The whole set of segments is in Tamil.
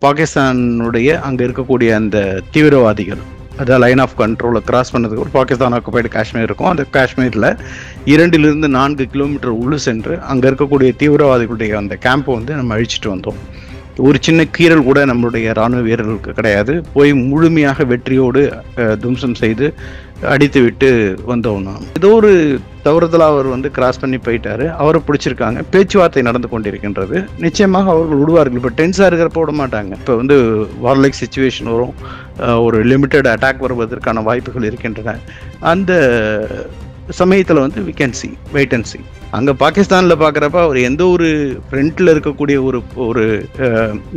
பாகிஸ்தானுடைய அங்கே இருக்கக்கூடிய அந்த தீவிரவாதிகள், அதாவது லைன் ஆஃப் கண்ட்ரோலை கிராஸ் பண்ணதுக்கு ஒரு பாகிஸ்தான் ஆக்குபைடு காஷ்மீர் இருக்கும். அந்த காஷ்மீரில் 2 to 4 கிலோமீட்டர் உள்ளு சென்று அங்கே இருக்கக்கூடிய தீவிரவாதிகளுடைய அந்த கேம்பை வந்து நம்ம அழிச்சிட்டு வந்தோம். ஒரு சின்ன கீறல் கூட நம்மளுடைய இராணுவ வீரர்களுக்கு கிடையாது. போய் முழுமையாக வெற்றியோடு தும்சம் செய்து அடித்து விட்டு வந்தோம். ஏதோ ஒரு தவறுதலாக அவர் வந்து கிராஸ் பண்ணி போயிட்டாரு. அவரை பிடிச்சிருக்காங்க. பேச்சுவார்த்தை நடந்து கொண்டிருக்கின்றது. நிச்சயமாக அவர்கள் விடுவார்கள். இப்போ டென்ஸாக இருக்கிறப்ப விட மாட்டாங்க. இப்போ வந்து வார்லைக் சிச்சுவேஷன் வரும், ஒரு லிமிட்டட் அட்டாக் வருவதற்கான வாய்ப்புகள் இருக்கின்றன. அந்த சமயத்தில் வந்து we can see, wait and see. அங்கே பாகிஸ்தானில் பார்க்குறப்ப அவர் எந்த ஒரு ஃப்ரண்ட்டில் இருக்கக்கூடிய ஒரு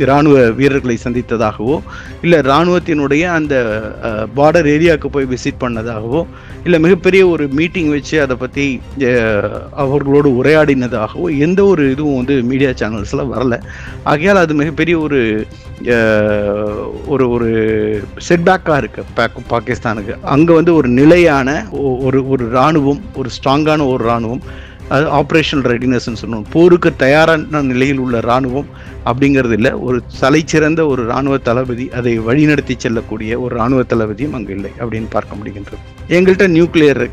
இராணுவ வீரர்களை சந்தித்ததாகவோ, இல்லை இராணுவத்தினுடைய அந்த பார்டர் ஏரியாவுக்கு போய் விசிட் பண்ணதாகவோ, இல்லை மிகப்பெரிய ஒரு மீட்டிங் வச்சு அதை பற்றி அவர்களோடு உரையாடினதாகவோ எந்த ஒரு இதுவும் வந்து மீடியா சேனல்ஸில் வரல. ஆகையால் அது மிகப்பெரிய ஒரு ஒரு செட்பேக்காக இருக்குது பாகிஸ்தானுக்கு. அங்கே வந்து ஒரு நிலையான ஒரு இராணுவம், ஒரு ஸ்ட்ராங்கான ஒரு இராணுவம், அது ஆப்ரேஷனல் ரெடினஸ்ன்னு சொல்லணும், போருக்கு தயாரான நிலையில் உள்ள இராணுவம் அப்படிங்கிறது இல்லை. ஒரு தலைச்சிறந்த ஒரு இராணுவ தளபதி, அதை வழிநடத்தி செல்லக்கூடிய ஒரு இராணுவ தளபதியும் அங்கே இல்லை அப்படின்னு பார்க்க முடிகின்றது. எங்கள்கிட்ட நியூக்ளியர்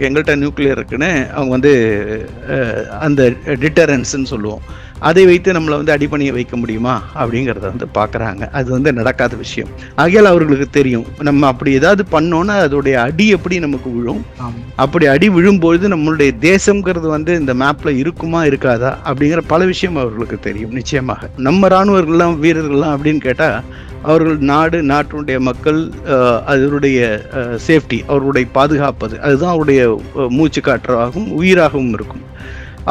இருக்குன்னு அவங்க வந்து அந்த டிட்டரன்ஸ்ன்னு சொல்லுவோம், அதை வைத்து நம்மளை வந்து அடிப்பணியை வைக்க முடியுமா அப்படிங்கிறத வந்து பார்க்குறாங்க. அது வந்து நடக்காத விஷயம். ஆகையால் அவர்களுக்கு தெரியும், நம்ம அப்படி ஏதாவது பண்ணோன்னா அதோடைய அடி எப்படி நமக்கு விழும், அப்படி அடி விழும்பொழுது நம்மளுடைய தேசம்ங்கிறது வந்து இந்த மேப்பில் இருக்குமா இருக்காதா அப்படிங்கிற பல விஷயம் அவர்களுக்கு தெரியும். நிச்சயமாக நம்ம இராணுவர்கள்லாம் வீரர்கள்லாம் அப்படின்னு கேட்டால் அவர்கள் நாட்டினுடைய மக்கள், அதனுடைய சேஃப்டி, அவர்களுடைய பாதுகாப்பது, அதுதான் அவருடைய மூச்சு காற்றாகவும் உயிராகவும் இருக்கும்.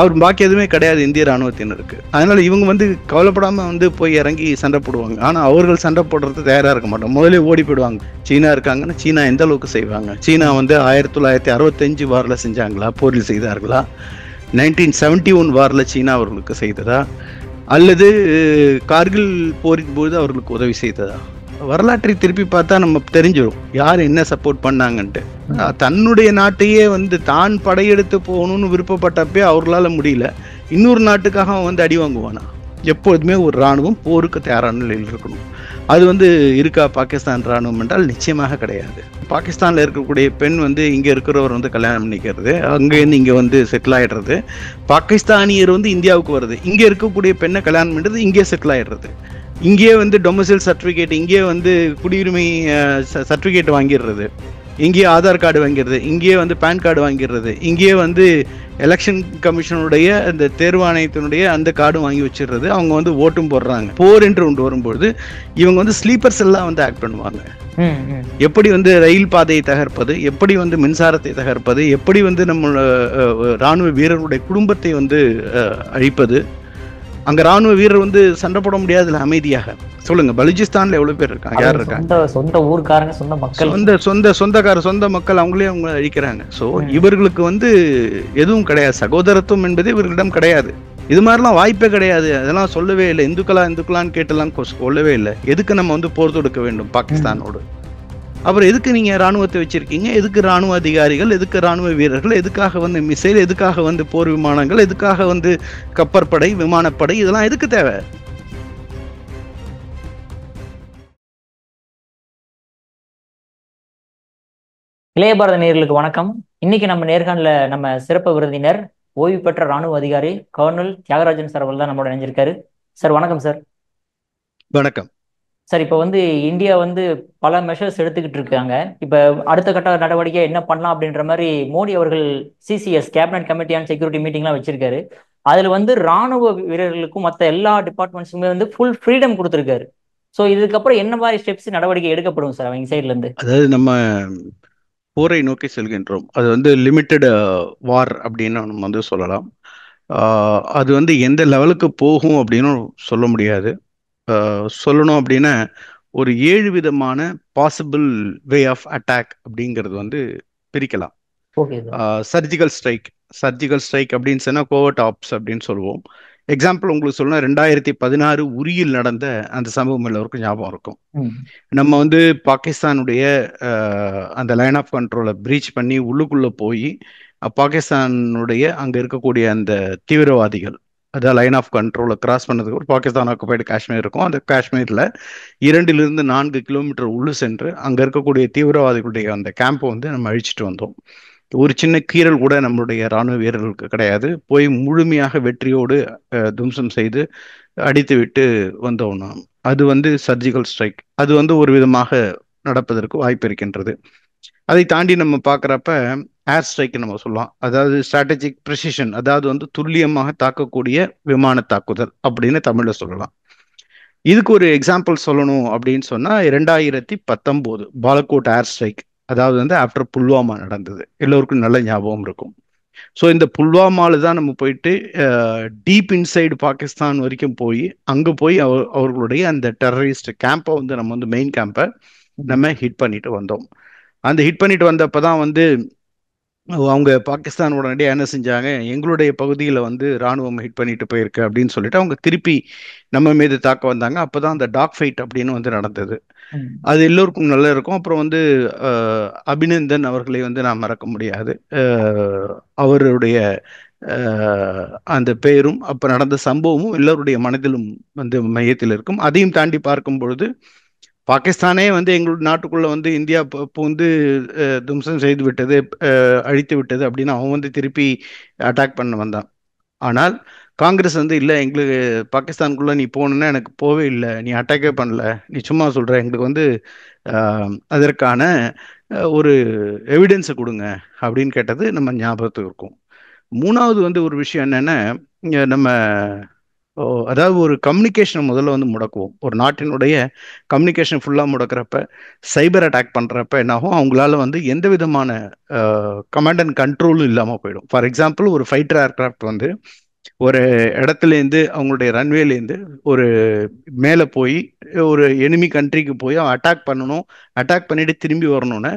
அவர் பாக்கி எதுவுமே கிடையாது இந்திய இராணுவத்தினருக்கு. அதனால இவங்க வந்து கவலைப்படாமல் வந்து போய் இறங்கி சண்டை போடுவாங்க. ஆனால் அவர்கள் சண்டை போடுறது தயாராக இருக்க மாட்டோம். முதலே ஓடி போயிடுவாங்க. சீனா இருக்காங்கன்னா சீனா எந்த அளவுக்கு செய்வாங்க? சீனா வந்து 1965 வாரில் செஞ்சாங்களா, போரில் செய்தார்களா? 1971 வாரில் சீனா அவர்களுக்கு செய்ததா, அல்லது கார்கில் போரின் போது அவர்களுக்கு உதவி செய்ததா? வரலாற்றை திருப்பி பார்த்தா நம்ம தெரிஞ்சிடும் யார் என்ன சப்போர்ட் பண்ணாங்கன்ட்டு. தன்னுடைய நாட்டையே வந்து தான் படையெடுத்து போகணும்னு விருப்பப்பட்டப்பே அவர்களால் முடியல. இன்னொரு நாட்டுக்காக அவன் வந்து அடி வாங்குவானா? எப்போதுமே ஒரு இராணுவம் போருக்கு தயாரான நிலையில் இருக்கணும். அது வந்து இருக்கா பாகிஸ்தான் இராணுவம் என்றால் நிச்சயமாக கிடையாது. பாகிஸ்தானில் இருக்கக்கூடிய பெண் வந்து இங்கே இருக்கிறவர் வந்து கல்யாணம் பண்ணிக்கிறது, அங்கேருந்து இங்கே வந்து செட்டில் ஆகிடுறது. பாகிஸ்தானியர் வந்து இந்தியாவுக்கு வருது, இங்கே இருக்கக்கூடிய பெண்ணை கல்யாணம் பண்ணுறது, இங்கே செட்டில் ஆகிடுறது. இங்கேயே வந்து டொமிசைல் சர்டிஃபிகேட், இங்கேயே வந்து குடியுரிமை சர்டிஃபிகேட் வாங்கிடுறது, இங்கேயே ஆதார் கார்டு வாங்கிடுறது, இங்கேயே வந்து பேன் கார்டு வாங்கிடுறது, இங்கேயே வந்து எலெக்ஷன் கமிஷனுடைய அந்த தேர்வாணையத்தினுடைய அந்த கார்டு வாங்கி வச்சிடுறது. அவங்க வந்து ஓட்டும் போடுறாங்க. போர் என்று ஒன்று வரும்பொழுது இவங்க வந்து ஸ்லீப்பர்ஸ் எல்லாம் வந்து ஆக்ட் பண்ணுவாங்க. எப்படி வந்து ரயில் பாதையை தகர்ப்பது, எப்படி வந்து மின்சாரத்தை தகர்ப்பது, எப்படி வந்து நம்ம இராணுவ வீரர்களுடைய குடும்பத்தை வந்து அழிப்பது. அங்க ராணுவ வீரர் வந்து சண்டை போட முடியாதுல்ல அமைதியாக. சொல்லுங்க, பலுச்சிஸ்தான்ல எவ்வளவு பேர் இருக்காங்க, யார் இருக்காங்க? சொந்த ஊர்க்காரங்க, சொந்த மக்கள், சொந்த மக்கள், அவங்களே அவங்க அழிக்கிறாங்க. சோ இவர்களுக்கு வந்து எதுவும் கிடையாது, சகோதரத்துவம் என்பது இவர்களிடம் கிடையாது. இது மாதிரிலாம் வாய்ப்பே கிடையாது. அதெல்லாம் சொல்லவே இல்லை. இந்துக்களான்னு கேட்டெல்லாம் சொல்லவே இல்லை. எதுக்கு நம்ம வந்து போர் தொடுக்க வேண்டும் பாகிஸ்தானோடு? அப்புறம் எதுக்கு நீங்க ராணுவத்தை வச்சிருக்கீங்க? எதுக்கு ராணுவ அதிகாரிகள், எதுக்கு ராணுவ வீரர்கள், எதுக்காக வந்து மிசைல், எதுக்காக வந்து போர் விமானங்கள், எதுக்காக வந்து கப்பற்படை, விமானப்படை, இதெல்லாம் எதுக்கு தேவை? இளைய பாரத நேயர்களுக்கு வணக்கம். இன்னைக்கு நம்ம நேர்காணல நம்ம சிறப்பு விருந்தினர் ஓய்வு பெற்ற ராணுவ அதிகாரி கர்னல் தியாகராஜன் சார் அவர்கள் தான் நம்மளோட இணைஞ்சிருக்காரு. சார் வணக்கம் சார். வணக்கம் சார். இப்போ வந்து இந்தியா வந்து பல மெஷர்ஸ் எடுத்துக்கிட்டு இருக்காங்க. இப்போ அடுத்த கட்ட நடவடிக்கை என்ன பண்ணலாம் அப்படின்ற மாதிரி மோடி அவர்கள் CCS cabinet committee on security மீட்டிங்லாம் வச்சிருக்காரு. அதுல வந்து ராணுவ வீரர்களுக்கும் மற்ற எல்லா டிபார்ட்மெண்ட்ஸுமே வந்து ஃபுல் ஃப்ரீடம் கொடுத்துருக்காரு. ஸோ இதுக்கப்புறம் என்ன மாதிரி ஸ்டெப்ஸ் நடவடிக்கை எடுக்கப்படும் சார் அவங்க சைட்ல இருந்து? அதாவது நம்ம போரை நோக்கி செல்கின்றோம். அது வந்து லிமிட்டட் வார் அப்படின்னு நம்ம வந்து சொல்லலாம். அது வந்து எந்த லெவலுக்கு போகும் அப்படின்னு சொல்ல முடியாது. சொல்லணும் அப்படின்னா ஒரு 7 விதமான பாசிபிள் வே ஆஃப் அட்டாக் அப்படிங்கிறது வந்து பிரிக்கலாம். சர்ஜிக்கல் ஸ்ட்ரைக் அப்படின்னு சொன்னா கோவர்ட் ஆப்ஸ் அப்படின்னு சொல்லுவோம். எக்ஸாம்பிள் உங்களுக்கு சொல்லணும், 2016 உரியில் நடந்த அந்த சம்பவம் எல்லோருக்கும் ஞாபகம் இருக்கும். நம்ம வந்து பாகிஸ்தானுடைய அந்த லைன் ஆஃப் கண்ட்ரோலை பிரீச் பண்ணி உள்ளுக்குள்ள போய் பாகிஸ்தானுடைய அங்க இருக்கக்கூடிய அந்த தீவிரவாதிகள், அதாவது லைன் ஆஃப் கண்ட்ரோலை கிராஸ் பண்ணதுக்கு ஒரு பாகிஸ்தான் ஆக்குபைடு காஷ்மீர் இருக்கும். அந்த காஷ்மீரில் 2 to 4 கிலோமீட்டர் உள்ளு சென்று அங்கே இருக்கக்கூடிய தீவிரவாதிகளுடைய அந்த கேம்பை வந்து நம்ம அழிச்சிட்டு வந்தோம். ஒரு சின்ன கீறல் கூட நம்மளுடைய ராணுவ வீரர்களுக்கு கிடையாது. போய் முழுமையாக வெற்றியோடு தும்சம் செய்து அடித்து விட்டு வந்தோம் நாம். அது வந்து சர்ஜிக்கல் ஸ்ட்ரைக். அது வந்து ஒரு விதமாக நடப்பதற்கு வாய்ப்பு இருக்கின்றது. அதை தாண்டி நம்ம பார்க்குறப்ப ஏர் ஸ்ட்ரைக் நம்ம சொல்லலாம். அதாவது ஸ்ட்ராட்டஜிக் ப்ரிசிஷன், அதாவது வந்து துல்லியமாக தாக்கக்கூடிய விமான தாக்குதல் அப்படின்னு தமிழில் சொல்லலாம். இதுக்கு ஒரு எக்ஸாம்பிள் சொல்லணும் அப்படின்னு சொன்னா 2019 பாலக்கோட் ஏர் ஸ்ட்ரைக், அதாவது வந்து ஆஃப்டர் புல்வாமா நடந்தது. எல்லோருக்கும் நல்ல ஞாபகம் இருக்கும். ஸோ இந்த புல்வாமால தான் நம்ம போயிட்டு டீப் இன்சைடு பாகிஸ்தான் வரைக்கும் போய் அங்கே போய் அவர்களுடைய அந்த டெரரிஸ்ட் கேம்பை வந்து நம்ம வந்து மெயின் கேம்பை நம்ம ஹிட் பண்ணிட்டு வந்தோம். அந்த ஹிட் பண்ணிட்டு வந்தப்போ தான் வந்து அவங்க பாகிஸ்தான் உடனடியாக என்ன செஞ்சாங்க, எங்களுடைய பகுதியில் வந்து ராணுவம் ஹிட் பண்ணிட்டு போயிருக்கு அப்படின்னு சொல்லிட்டு அவங்க திருப்பி நம்ம மீது தாக்க வந்தாங்க. அப்போதான் அந்த டாக் ஃபைட் அப்படின்னு வந்து நடந்தது. அது எல்லோருக்கும் நல்லா இருக்கும். அப்புறம் வந்து அபிநந்தன் அவர்களை வந்து நான் மறக்க முடியாது. அவருடைய அந்த பெயரும் அப்போ நடந்த சம்பவமும் எல்லோருடைய மனதிலும் வந்து மையத்தில் இருக்கும். அதையும் தாண்டி பார்க்கும் பொழுது பாகிஸ்தானே வந்து எங்களுடைய நாட்டுக்குள்ள வந்து இந்தியா வந்து தும்சம் செய்து விட்டது, அழித்து விட்டது அப்படின்னு அவன் வந்து திருப்பி அட்டாக் பண்ண வந்தான். ஆனால் காங்கிரஸ் வந்து இல்லை, எங்களுக்கு பாகிஸ்தானுக்குள்ள நீ போகணுன்னா எனக்கு போவே இல்லை, நீ அட்டாக்கே பண்ணல, நீ சும்மா சொல்ற, எங்களுக்கு வந்து அதற்கான ஒரு எவிடன்ஸை கொடுங்க அப்படின்னு கேட்டது நம்ம ஞாபகத்துக்கு இருக்கும். மூணாவது வந்து ஒரு விஷயம் என்னன்னா, நம்ம அதாவது ஒரு கம்யூனிகேஷனை முதல்ல வந்து முடக்குவோம். ஒரு நாட்டினுடைய கம்யூனிகேஷன் ஃபுல்லாக முடக்கிறப்ப, சைபர் அட்டாக் பண்ணுறப்ப என்னாகும், அவங்களால வந்து எந்த விதமான கமாண்ட் அண்ட் கண்ட்ரோலும் இல்லாமல் போயிடும். ஃபார் எக்ஸாம்பிள், ஒரு ஃபைட்டர் ஏர்கிராஃப்ட் வந்து ஒரு இடத்துலேருந்து அவங்களுடைய ரன்வேலேருந்து ஒரு மேலே போய் ஒரு எனிமி கண்ட்ரிக்கு போய் அவன் அட்டாக் பண்ணணும், அட்டாக் பண்ணிட்டு திரும்பி வரணும்னு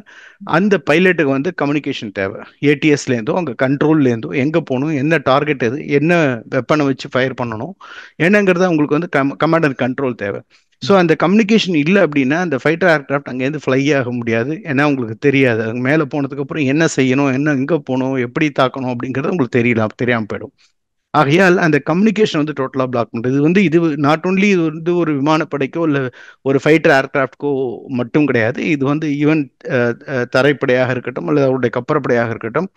அந்த பைலட்டுக்கு வந்து கம்யூனிகேஷன் தேவை. ஏடிஎஸ்லேருந்தோ அங்கே கண்ட்ரோல்லேருந்தோ எங்கே போகணும், என்ன டார்கெட் எது, என்ன வெப்பனை வச்சு ஃபயர் பண்ணணும் என்னங்கிறத உங்களுக்கு வந்து கமாண்ட் அண்ட் கண்ட்ரோல் தேவை. ஸோ அந்த கம்யூனிகேஷன் இல்லை அப்படின்னா அந்த ஃபைட்டர் ஏர்கிராஃப்ட் அங்கேருந்து ஃப்ளை ஆக முடியாது. ஏன்னா உங்களுக்கு தெரியாது அங்கே மேலே போனதுக்கப்புறம் என்ன செய்யணும், என்ன எங்கே போகணும், எப்படி தாக்கணும் அப்படிங்கிறது உங்களுக்கு தெரியாமல் போயிடும். ஆகையால் அந்த கம்யூனிகேஷன் வந்து டோட்டலாக பிளாக் பண்ணுறது. இது நாட் ஓன்லி இது வந்து ஒரு விமானப்படைக்கோ இல்லை ஒரு ஃபைட்டர் ஏர்கிராஃப்ட்கோ மட்டும் கிடையாது. இது வந்து ஈவன் தரைப்படையாக இருக்கட்டும் அல்லது அவருடைய கப்பற்படையாக இருக்கட்டும்,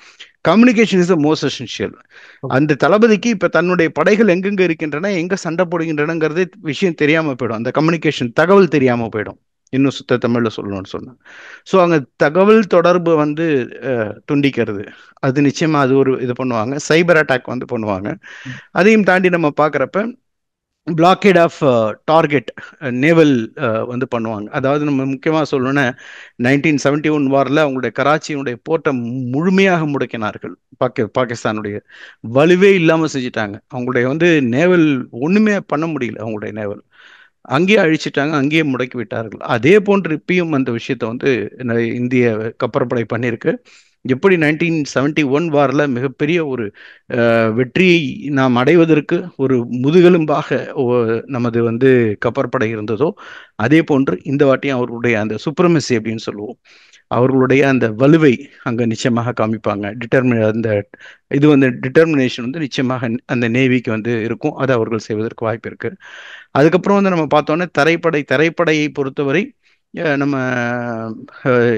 communication is the most essential. அந்த தளபதிக்கு இப்போ தன்னுடைய படைகள் எங்கெங்கே இருக்கின்றன, எங்கே சண்டை போடுகின்றனங்கிறது விஷயம் தெரியாமல் போயிடும். அந்த கம்யூனிகேஷன் தகவல் தெரியாமல் போயிடும், இன்னும் சுத்த தமிழில் சொல்லணும்னு சொன்னேன். ஸோ அங்கே தகவல் தொடர்பு வந்து துண்டிக்கிறது, அது நிச்சயமாக அது ஒரு இது பண்ணுவாங்க. சைபர் அட்டாக் வந்து பண்ணுவாங்க. அதையும் தாண்டி நம்ம பார்க்குறப்ப பிளாக்கேட் ஆஃப் டார்கெட் நேவல் வந்து பண்ணுவாங்க. அதாவது நம்ம முக்கியமாக சொல்லணும்னா 1971 வாரில் அவங்களுடைய கராச்சியினுடைய போர்ட்டை முழுமையாக முடக்கினார்கள். பாகிஸ்தானுடைய வலுவே இல்லாமல் செஞ்சுட்டாங்க. அவங்களுடைய வந்து நேவல் ஒன்றுமே பண்ண முடியல. அவங்களுடைய நேவல் அங்கேயே அழிச்சிட்டாங்க, அங்கேயே முடக்கி விட்டார்கள். அதே போன்று இப்பயும் அந்த விஷயத்த வந்து இந்திய கப்பற்படை பண்ணியிருக்கு. எப்படி 1971 வாரில் மிகப்பெரிய ஒரு வெற்றியை நாம் அடைவதற்கு ஒரு முதுகெலும்பாக நமது வந்து கப்பற்படை இருந்ததோ, அதே போன்று இந்த வாட்டியும் அவர்களுடைய அந்த சுப்ரமசி அப்படின்னு சொல்லுவோம், அவர்களுடைய அந்த வலுவை அங்கே நிச்சயமாக காமிப்பாங்க. அந்த இது வந்து டிட்டர்மினேஷன் வந்து நிச்சயமாக அந்த நேவிக்கு வந்து இருக்கும். அதை அவர்கள் செய்வதற்கு வாய்ப்பு இருக்கு. அதுக்கப்புறம் வந்து நம்ம பார்த்தோன்னே தரைப்படையை பொறுத்தவரை நம்ம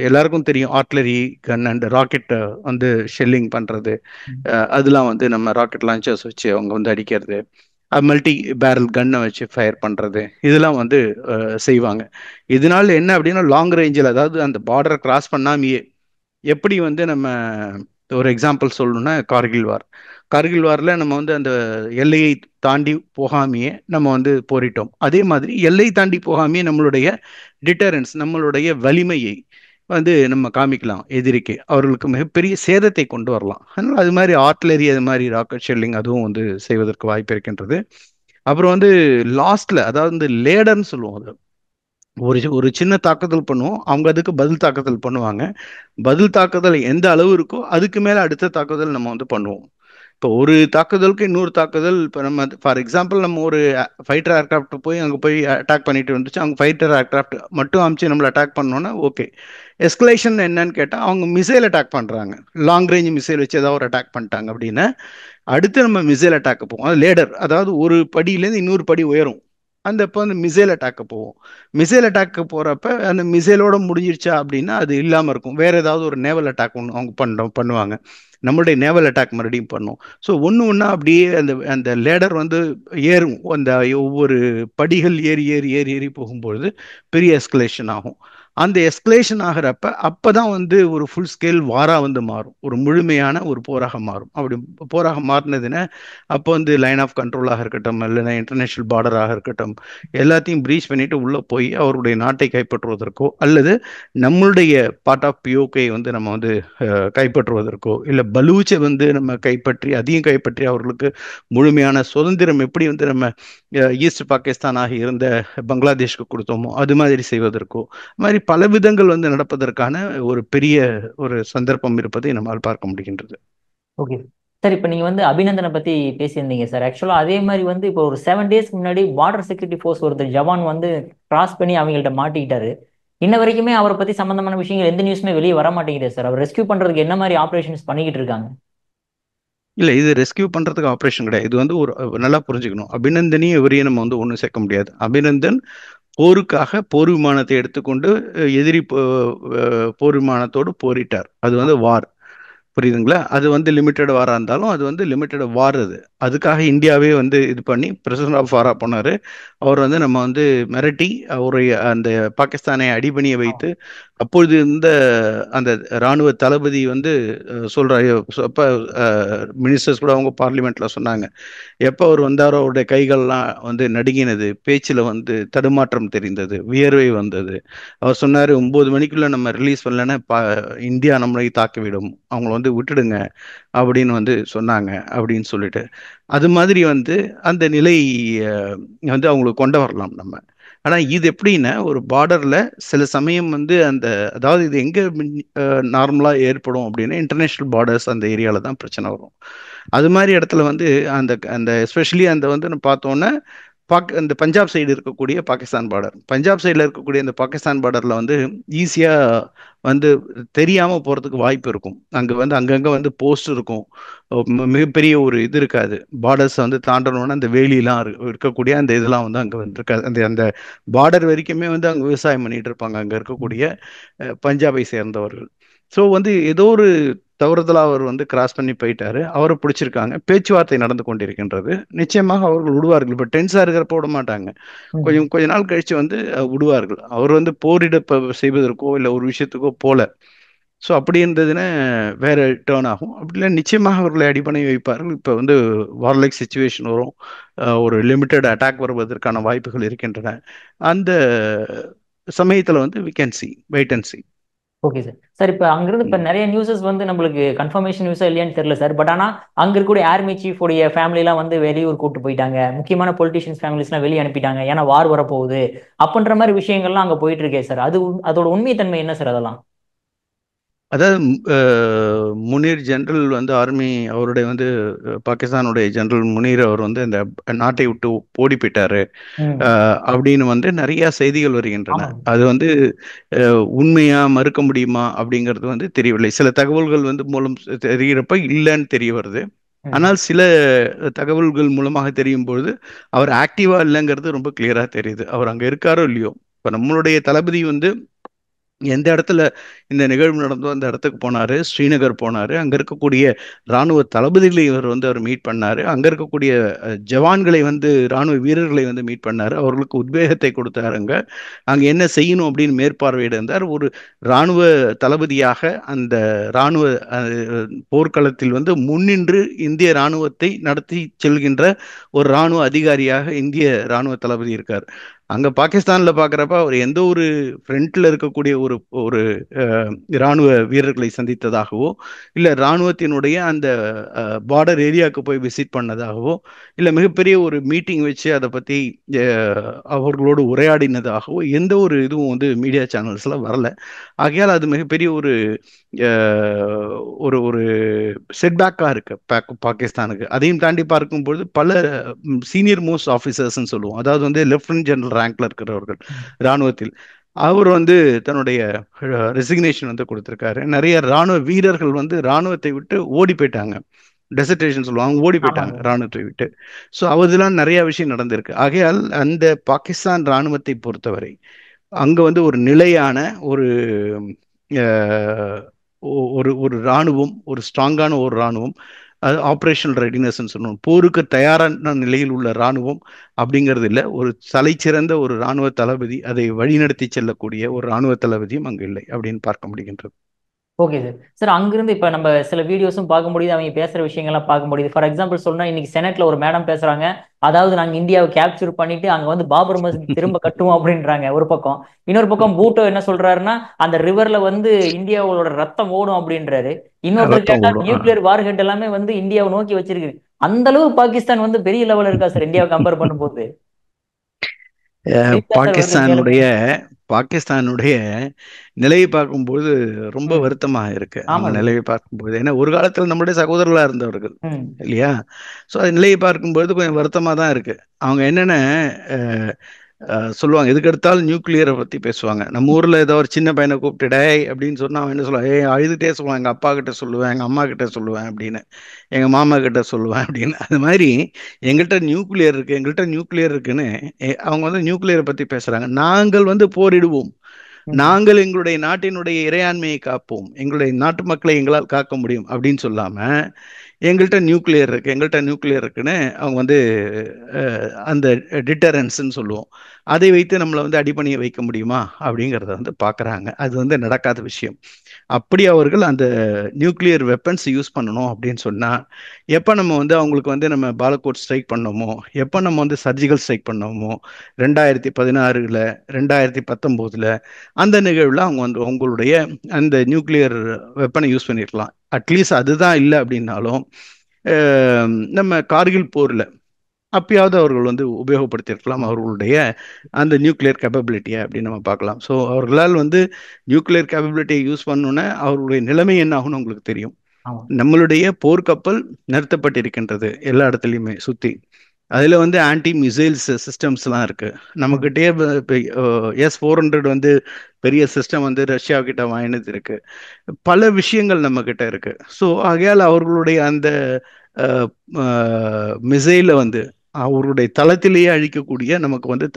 எல்லாருக்கும் தெரியும், ஆர்ட்லரி கன் அண்ட் ராக்கெட் வந்து ஷெல்லிங் பண்ணுறது, அதெல்லாம் வந்து நம்ம ராக்கெட் லான்ச்சர்ஸ் வச்சு அவங்க வந்து அடிக்கிறது, மல்டி பேரல் கன்னை வச்சு ஃபயர் பண்ணுறது, இதெல்லாம் வந்து செய்வாங்க. இதனால என்ன அப்படின்னா லாங் ரேஞ்சில், அதாவது அந்த பார்டரை கிராஸ் பண்ணாமையே, எப்படி வந்து நம்ம ஒரு எக்ஸாம்பிள் சொல்லணும்னா கார்கில் வாரில் நம்ம வந்து அந்த எல்லையை தாண்டி போகாமையே நம்ம வந்து போரிட்டோம். அதே மாதிரி எல்லை தாண்டி போகாமையே நம்மளுடைய டிட்டரன்ஸ், நம்மளுடைய வலிமையை வந்து நம்ம காமிக்கலாம் எதிரிக்கு, அவர்களுக்கு மிகப்பெரிய சேதத்தை கொண்டு வரலாம். அதனால் அது மாதிரி ஆர்ட்லரி, அது மாதிரி ராக்கெட் ஷெல்லிங் அதுவும் வந்து செய்வதற்கு வாய்ப்பு இருக்கின்றது. அப்புறம் வந்து லாஸ்ட்ல, அதாவது இந்த லேடர்னு சொல்லுவோம், அது ஒரு சின்ன தாக்குதல் பண்ணுவோம், அவங்க அதுக்கு பதில் தாக்குதல் பண்ணுவாங்க. பதில் தாக்குதல் எந்த அளவு இருக்கோ அதுக்கு மேலே அடுத்த தாக்குதல் நம்ம வந்து பண்ணுவோம். இப்போ ஒரு தாக்குதலுக்கு இன்னொரு தாக்குதல், இப்போ நம்ம ஃபார் எக்ஸாம்பிள் நம்ம ஒரு ஃபைட்டர் ஏர்கிராஃப்ட் போய் அங்கே போய் அட்டாக் பண்ணிட்டு வந்துச்சு, அவங்க ஃபைட்டர் ஏர்கிராஃப்ட் மட்டும் அமிச்சு நம்மளை அட்டாக் பண்ணோன்னா ஓகே. எஸ்கலேஷன் என்னன்னு கேட்டால் அவங்க மிசைல் அட்டாக் பண்ணுறாங்க, லாங் ரேஞ்ச் மிசைல் வச்சு ஏதாவது ஒரு அட்டாக் பண்ணிட்டாங்க அப்படின்னா அடுத்து நம்ம மிசைல் அட்டாக் போவோம். அது லேடர், அதாவது ஒரு படியிலேருந்து இன்னொரு படி உயரும். அந்த இப்போ வந்து மிசைல் அட்டாக் போவோம். மிசைல் அட்டாக் போகிறப்ப அந்த மிசைலோட முடிஞ்சிருச்சா அப்படின்னா அது இல்லாமல் இருக்கும். வேற ஏதாவது ஒரு நேவல் அட்டாக் ஒன்று அவங்க பண்ணுவாங்க. நம்மளுடைய நேவல் அட்டாக் மறுபடியும் பண்ணும். ஸோ ஒன்று ஒன்றா அப்படியே அந்த அந்த லேடர் வந்து ஏறும். அந்த ஒவ்வொரு படிகள் ஏறி ஏறி ஏறி ஏறி போகும்பொழுது பெரிய எஸ்கலேஷன் ஆகும். அந்த எஸ்கலேஷன் ஆகிறப்ப அப்பதான் வந்து ஒரு ஃபுல் ஸ்கேல் வாரா வந்து மாறும். ஒரு முழுமையான ஒரு போராக மாறும். அப்படி போராக மாறினதுன்னா அப்போ வந்து லைன் ஆஃப் கண்ட்ரோலாக இருக்கட்டும், இல்லைன்னா இன்டர்நேஷனல் பார்டராக இருக்கட்டும், எல்லாத்தையும் ப்ரீச் பண்ணிட்டு உள்ள போய் அவருடைய நாட்டை கைப்பற்றுவதற்கோ, அல்லது நம்மளுடைய பார்ட் ஆஃப் பிஓகே வந்து நம்ம வந்து கைப்பற்றுவதற்கோ, இல்லை பலூச்சை வந்து நம்ம கைப்பற்றி அதையும் கைப்பற்றி அவர்களுக்கு முழுமையான சுதந்திரம் எப்படி வந்து நம்ம ஈஸ்ட் பாகிஸ்தானாக இருந்த பங்களாதேஷ்க்கு கொடுத்தோமோ அது மாதிரி செய்வதற்கோ, அது மாதிரி பல விதங்கள் வந்து நடப்பதற்கான ஒரு பெரிய ஒரு சந்தர்ப்பம் இருப்பதை நம்மால் பார்க்க முடிகின்றது. ஓகே சார், இப்போ நீங்க வந்து அபிநந்தனை பத்தி பேசியிருந்தீங்க சார். ஆக்சுவலா அதே மாதிரி வந்து இப்போ ஒரு 7 டேஸ்க்கு முன்னாடி பார்டர் செக்யூரிட்டி ஃபோர்ஸ் ஒருத்தர் ஜவான் வந்து கிராஸ் பண்ணி அவங்கள்ட்ட மாட்டிக்கிட்டாரு. இன்ன வரைக்குமே அவரை பத்தி சம்பந்தமான விஷயங்கள் எந்த நியூஸுமே வெளியே வர மாட்டேங்குது சார். அவர் ரெஸ்கியூ பண்றதுக்கு என்ன மாதிரி ஆபரேஷன்ஸ் பண்ணிக்கிட்டு இருக்காங்க? இல்லை, இது ரெஸ்கியூ பண்ணுறதுக்கு ஆப்ரேஷன் கிடையாது. இது வந்து ஒரு நல்லா புரிஞ்சுக்கணும். அபிநந்தனையும் இவரையும் நம்ம வந்து ஒன்றும் சேர்க்க முடியாது. அபிநந்தன் போருக்காக போர் விமானத்தை எடுத்துக்கொண்டு எதிரி போர் விமானத்தோடு போரிட்டார். அது வந்து வார். புரியுதுங்களா? அது வந்து லிமிட்டட் வாரா இருந்தாலும் அது வந்து லிமிட்டட் வார். அதுக்காக இந்தியாவே வந்து இது பண்ணி பிரசிடன்ட் ஆஃப் வாரா போனாரு. அவர் வந்து நம்ம வந்து மிரட்டி அவருடைய அந்த பாகிஸ்தானை அடிபணிய வைத்து, அப்பொழுது இந்த அந்த இராணுவ தளபதி வந்து சொல்றாரு. அப்ப மினிஸ்டர்ஸ் கூட அவங்க பார்லிமெண்ட்ல சொன்னாங்க, எப்போ அவர் வந்தாரோ அவருடைய கைகள்லாம் வந்து நடுங்கினது, பேச்சில் வந்து தடுமாற்றம் தெரிந்தது, வியர்வை வந்தது. அவர் சொன்னார், 9 மணிக்குள்ள நம்ம ரிலீஸ் பண்ணலன்னா இந்தியா நம்மளை தாக்கிவிடும், அவங்கள வந்து விட்டுடுங்க அப்படின்னு வந்து சொன்னாங்க அப்படின்னு சொல்லிட்டு. அது மாதிரி வந்து அந்த நிலை வந்து அவங்களுக்கு கொண்டு வரலாம் நம்ம. ஆனால் இது எப்படின்னா ஒரு பார்டரில் சில சமயம் வந்து அந்த அதாவது இது எங்கே நார்மலாக ஏற்படும் அப்படின்னா இன்டர்நேஷ்னல் பார்டர்ஸ் அந்த ஏரியாவில் தான் பிரச்சனை வரும். அது மாதிரி இடத்துல வந்து அந்த அந்த எஸ்பெஷலி அந்த வந்து நம்ம பார்த்தோன்னா இந்த பஞ்சாப் சைடு இருக்கக்கூடிய பாகிஸ்தான் பார்டர், பஞ்சாப் சைடில் இருக்கக்கூடிய இந்த பாகிஸ்தான் பார்டரில் வந்து ஈஸியாக வந்து தெரியாமல் போகிறதுக்கு வாய்ப்பு இருக்கும். அங்கே வந்து அங்கங்கே வந்து போஸ்ட் இருக்கும். மிகப்பெரிய ஒரு இது இருக்காது. பார்டர்ஸ் வந்து தாண்டணும்னா அந்த வேலியெல்லாம் இருக்கக்கூடிய அந்த இதெல்லாம் வந்து அங்கே வந்து இருக்காது. அந்த அந்த பார்டர் வரைக்குமே வந்து அங்கே விவசாயம் பண்ணிட்டு இருப்பாங்க அங்கே இருக்கக்கூடிய பஞ்சாபை சேர்ந்தவர்கள். ஸோ வந்து ஏதோ ஒரு தவறுதலா அவர் வந்து கிராஸ் பண்ணி போயிட்டாரு. அவரை பிடிச்சிருக்காங்க. பேச்சுவார்த்தை நடந்து கொண்டிருக்கின்றது. நிச்சயமாக அவர்கள் விடுவார்கள். இப்போ டென்ஸா இருக்கிறப்ப விட மாட்டாங்க. கொஞ்ச நாள் கழிச்சு வந்து விடுவார்கள். அவர் வந்து போரிட செய்வதற்கோ இல்லை ஒரு விஷயத்துக்கோ போல. ஸோ அப்படி இருந்ததுன்னா வேற டேர்ன் ஆகும். அப்படி இல்லை நிச்சயமாக அவர்களை அடிப்படை வைப்பார்கள். இப்போ வந்து வார்லைக் சுச்சுவேஷன் வரும். ஒரு லிமிட்டட் அட்டாக் வருவதற்கான வாய்ப்புகள் இருக்கின்றன. அந்த சமயத்தில் வந்து we can see, wait and see. Okay sir. Sir இப்போ அங்கிருந்து இப்போ நிறைய நியூஸஸ் வந்து நம்மளுக்கு கன்ஃபர்மேஷன் நியூஸா இல்லையான்னு தெரியல சார். பட் ஆனால் அங்க இருக்கக்கூடிய ஆர்மி சீஃப் உடைய ஃபேமிலிலாம் வந்து வெளியூர் கூட்டு போயிட்டாங்க. முக்கியமான பொலிட்டிஷியன்ஸ் ஃபேமிலிஸ்லாம் வெளியே அனுப்பிட்டாங்க. ஏன்னா வார் வரப்போகுது அப்படின்ற மாதிரி விஷயங்கள்லாம் அங்கே போயிட்டு இருக்கே சார். அதோட உண்மைத்தன்மை என்ன சார் அதெல்லாம்? அதாவது முனீர் ஜெனரல் வந்து ஆர்மி அவருடைய வந்து பாகிஸ்தானுடைய ஜெனரல் முனீர் அவர் வந்து இந்த நாட்டை விட்டு ஓடி போயிட்டாரு அப்படின்னு வந்து நிறைய செய்திகள் வருகின்றன. அது வந்து உண்மையா மறுக்க முடியுமா அப்படிங்கிறது வந்து தெரியவில்லை. சில தகவல்கள் வந்து மூலம் தெரிகிறப்ப இல்லைன்னு தெரிய வருது. ஆனால் சில தகவல்கள் மூலமாக தெரியும் பொழுது அவர் ஆக்டிவா இல்லைங்கிறது ரொம்ப கிளியரா தெரியுது. அவர் அங்க இருக்காரோ இல்லையோ. இப்ப நம்மளுடைய தளபதி வந்து எந்த இடத்துல இந்த நிகழ்வு நடந்தோ அந்த இடத்துக்கு போனாரு. ஸ்ரீநகர் போனாரு. அங்க இருக்கக்கூடிய இராணுவ தளபதிகளை இவர் வந்து அவர் மீட் பண்ணாரு. அங்க இருக்கக்கூடிய ஜவான்களை வந்து இராணுவ வீரர்களை வந்து மீட் பண்ணாரு. அவர்களுக்கு உத்வேகத்தை கொடுத்தாரு. அங்க என்ன செய்யணும் அப்படின்னு மேற்பார்வையிட இருந்தார். ஒரு இராணுவ தளபதியாக அந்த இராணுவ போர்க்களத்தில் வந்து முன்னின்று இந்திய இராணுவத்தை நடத்தி செல்கின்ற ஒரு இராணுவ அதிகாரியாக இந்திய இராணுவ தளபதி இருக்கார். அங்க பாகிஸ்தான்ல பாக்குறப்ப அவர் எந்த ஒரு ஃப்ரண்ட்ல இருக்கக்கூடிய ஒரு ஒரு இராணுவ வீரர்களை சந்தித்ததாகவோ, இல்ல இராணுவத்தினுடைய அந்த பார்டர் ஏரியாவுக்கு போய் விசிட் பண்ணதாகவோ, இல்ல மிகப்பெரிய ஒரு மீட்டிங் வச்சு அதை பத்தி அவர்களோடு உரையாடினதாகவோ எந்த ஒரு இதுவும் வந்து மீடியா சேனல்ஸ்ல வரல. ஆகையால் அது மிகப்பெரிய ஒரு ஒரு ஒரு செட்பேக்கா இருக்கு பாகிஸ்தானுக்கு. அதையும் தாண்டி பார்க்கும்பொழுது பல சீனியர் மோஸ்ட் ஆஃபீஸர்ஸ்ன்னு சொல்லுவோம், அதாவது வந்து லெப்டினன்ட் ஜெனரல் ரேங்க்ல இருக்கிறவர்கள் இராணுவத்தில், அவர் வந்து தன்னுடைய ரெசிக்னேஷன் வந்து கொடுத்திருக்காரு. நிறைய இராணுவ வீரர்கள் வந்து இராணுவத்தை விட்டு ஓடி போயிட்டாங்க. டெசர்டேஷன் சொல்லுவாங்க, அவங்க ஓடி போயிட்டாங்க ஆமாங்க. ராணுவத்தை விட்டு. ஸோ அதெல்லாம் நிறைய விஷயம் நடந்திருக்கு. ஆகையால் அந்த பாகிஸ்தான் ராணுவத்தை பொறுத்தவரை அங்க வந்து ஒரு நிலையான ஒரு அஹ், ஒரு ஒரு ராணுவம், ஒரு ஸ்ட்ராங்கான ஒரு ராணுவம், அது ஆப்ரேஷனல் ரெடினஸ் சொல்லணும், போருக்கு தயாரான நிலையில் உள்ள ராணுவம் அப்படிங்கிறது இல்லை. ஒரு தலைச்சிறந்த ஒரு ராணுவ தளபதி, அதை வழிநடத்தி செல்லக்கூடிய ஒரு ராணுவ தளபதியும் அங்கு இல்லை அப்படின்னு பார்க்க முடிகின்றது. Okay sir. சார் அங்கிருந்து இப்போ நம்ம சில வீடியோஸும் பார்க்க முடியுது, அவங்க பேசுகிற விஷயங்கள்லாம் பார்க்க முடியுது. ஃபார் எக்ஸாம்பிள் சொன்னா இன்னைக்கு செனட்ல ஒரு மேடம் பேசுறாங்க, அதாவது நாங்கள் இந்தியாவை கேப்சர் பண்ணிட்டு அங்கே வந்து பாபர் மசூதி திரும்ப கட்டுவோம் அப்படின்றாங்க ஒரு பக்கம். இன்னொரு பக்கம் பூட்டோ என்ன சொல்றாருன்னா அந்த ரிவர்ல வந்து இந்தியாவோட ரத்தம் ஓடும் அப்படின்றாரு. இன்னொருத்தர் ரத்தம் கேட்டா ஓடும். நியூக்ளியர் வார் ஹெட் எல்லாமே வந்து இந்தியாவை நோக்கி வச்சிருக்கு. அந்த அளவு பாகிஸ்தான் வந்து பெரிய லெவல் இருக்கா சார் இந்தியாவை கம்பேர் பண்ணும்போது? சிரிப்பா சார் வருது உண்மையாலுமே. பாகிஸ்தானுடைய பாகிஸ்தானுடைய நிலையை பார்க்கும்போது ரொம்ப ம். வருத்தமாக இருக்கு. அவங்க ஆமா சார். நிலையை பார்க்கும்போது, ஏன்னா ஒரு காலத்தில் நம்முடைய சகோதரர்களா இருந்தவர்கள் ம். இல்லையா? ஸோ அது நிலையை பார்க்கும்போது கொஞ்சம் வருத்தமாக தான் இருக்கு. அவங்க என்னென்ன அஹ், சொல்லுவாங்க, எதுக்கு எடுத்தாலும் நியூக்ளியரை பத்தி பேசுவாங்க. நம்ம ஊர்ல ஏதோ ஒரு சின்ன பையனை கூப்பிட்டு டேய் அப்படின்னு சொன்னா அவன் என்ன சொல்லுவான், ஏய் அழுதுகிட்டே சொல்லுவான், எங்க அப்பா கிட்ட சொல்லுவேன், எங்க அம்மா கிட்ட சொல்லுவேன் அப்படின்னு, எங்க மாமா கிட்ட சொல்லுவேன் அப்படின்னு. அது மாதிரி எங்கள்கிட்ட நியூக்ளியர் இருக்கு, எங்கள்கிட்ட நியூக்ளியர் இருக்குன்னு அவங்க வந்து நியூக்ளியரை பத்தி பேசுறாங்க. நாங்கள் வந்து போரிடுவோம், ம். நாங்கள் எங்களுடைய நாட்டினுடைய இறையாண்மையை காப்போம், எங்களுடைய நாட்டு மக்களை எங்களால் காக்க முடியும் அப்படின்னு சொல்லாம எங்கள்கிட்ட நியூக்ளியர் இருக்கு, எங்கள்கிட்ட நியூக்ளியர் இருக்குன்னு அவங்க வந்து அந்த டிட்டரன்ஸ்ன்னு சொல்லுவோம், அதை வைத்து நம்மளை வந்து அடிபணிய வைக்க முடியுமா அப்படிங்கிறத வந்து பார்க்குறாங்க. அது வந்து நடக்காத விஷயம். அப்படி அவர்கள் அந்த நியூக்ளியர் வெப்பன்ஸ் யூஸ் பண்ணணும் அப்படின்னு சொன்னால், எப்போ நம்ம வந்து அவங்களுக்கு வந்து நம்ம பாலக்கோட் ஸ்ட்ரைக் பண்ணோமோ, எப்போ நம்ம வந்து சர்ஜிக்கல் ஸ்ட்ரைக் பண்ணோமோ, 2016, 2019 அந்த நிகழ்வில் அவங்க வந்து அவங்களுடைய அந்த நியூக்ளியர் வெப்பனை யூஸ் பண்ணியிருக்கலாம். அட்லீஸ்ட் அதுதான் இல்லை அப்படின்னாலும் நம்ம கார்கில் போரில் அப்பயாவது அவர்கள் வந்து உபயோகப்படுத்தியிருக்கலாம் அவர்களுடைய அந்த நியூக்ளியர் கேப்பபிலிட்டியை அப்படின்னு நம்ம பார்க்கலாம். ஸோ அவர்களால் வந்து நியூக்ளியர் கேப்பபிலிட்டியை யூஸ் பண்ணோன்னே அவர்களுடைய நிலைமை என்ன ஆகும்னு உங்களுக்கு தெரியும். ஆமா. நம்மளுடைய போர்க்கப்பல் நிறுத்தப்பட்டிருக்கின்றது எல்லா இடத்துலையுமே சுற்றி. அதில் வந்து ஆன்டி மிசைல்ஸ் சிஸ்டம்ஸ்லாம் இருக்கு ம். நம்மக்கிட்டே. S-400 வந்து பெரிய சிஸ்டம் வந்து ரஷ்யா கிட்ட வாங்கினது இருக்கு. பல விஷயங்கள் நம்ம கிட்ட இருக்கு. ஸோ ஆகையால் அவர்களுடைய அந்த மிசைலை வந்து அவருடைய தளத்திலேயே அழிக்கக்கூடிய நமக்கு வந்து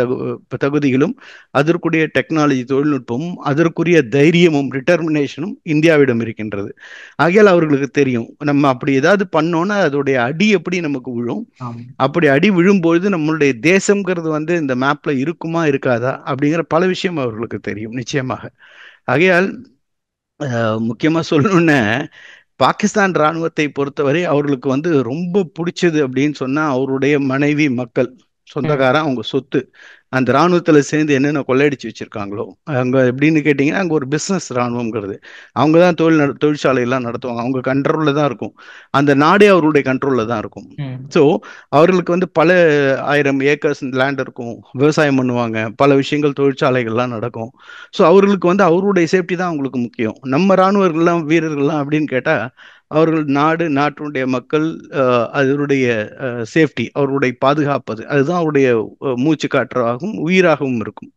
தகுதிகளும், அதற்குரிய டெக்னாலஜி தொழில்நுட்பமும், அதற்குரிய தைரியமும் டிட்டர்மினேஷனும் இந்தியாவிடம் இருக்கின்றது. ஆகையால் அவர்களுக்கு தெரியும் நம்ம அப்படி ஏதாவது பண்ணோன்னா அதோடைய அடி எப்படி நமக்கு விழும், ஆமா. அப்படி அடி விழும்பொழுது நம்மளுடைய தேசம்ங்கிறது வந்து இந்த மேப்ல இருக்குமா இருக்காதா அப்படிங்கிற பல விஷயம் அவர்களுக்கு தெரியும் நிச்சயமாக. ஆகையால் முக்கியமா சொல்லணும்னா பாகிஸ்தான் ராணுவத்தை பொறுத்தவரை அவர்களுக்கு வந்து ரொம்ப பிடிச்சது அப்படின்னு சொன்னா அவருடைய மனைவி, மக்கள், ம். சொந்தக்காரன், அவங்க சொத்து. அந்த ராணுவத்துல சேர்ந்து என்னென்ன கொள்ளையடிச்சு வச்சிருக்காங்களோ அங்க எப்படின்னு கேட்டீங்கன்னா அங்க ஒரு பிசினஸ் ராணுவம்ங்கிறது. அவங்க தான் தொழிற்சாலை எல்லாம் நடத்துவாங்க, அவங்க கண்ட்ரோல்ல தான் இருக்கும். அந்த நாடே அவருடைய கண்ட்ரோல்ல தான் இருக்கும். ம். ஸோ அவர்களுக்கு வந்து பல ஆயிரம் ஏக்கர்ஸ் லேண்ட் இருக்கும், விவசாயம் பண்ணுவாங்க, பல விஷயங்கள் தொழிற்சாலைகள்லாம் நடக்கும். ஸோ அவர்களுக்கு வந்து அவருடைய சேஃப்டி தான் அவங்களுக்கு முக்கியம். நம்ம ராணுவர்கள்லாம் வீரர்கள்லாம் அப்படின்னு கேட்டா அவர்கள் நாடு, நாட்டினுடைய மக்கள், அதனுடைய சேஃப்டி, அவருடைய பாதுகாப்பது, அதுதான் அவருடைய மூச்சு காற்றாகவும் உயிராகவும் இருக்கும்.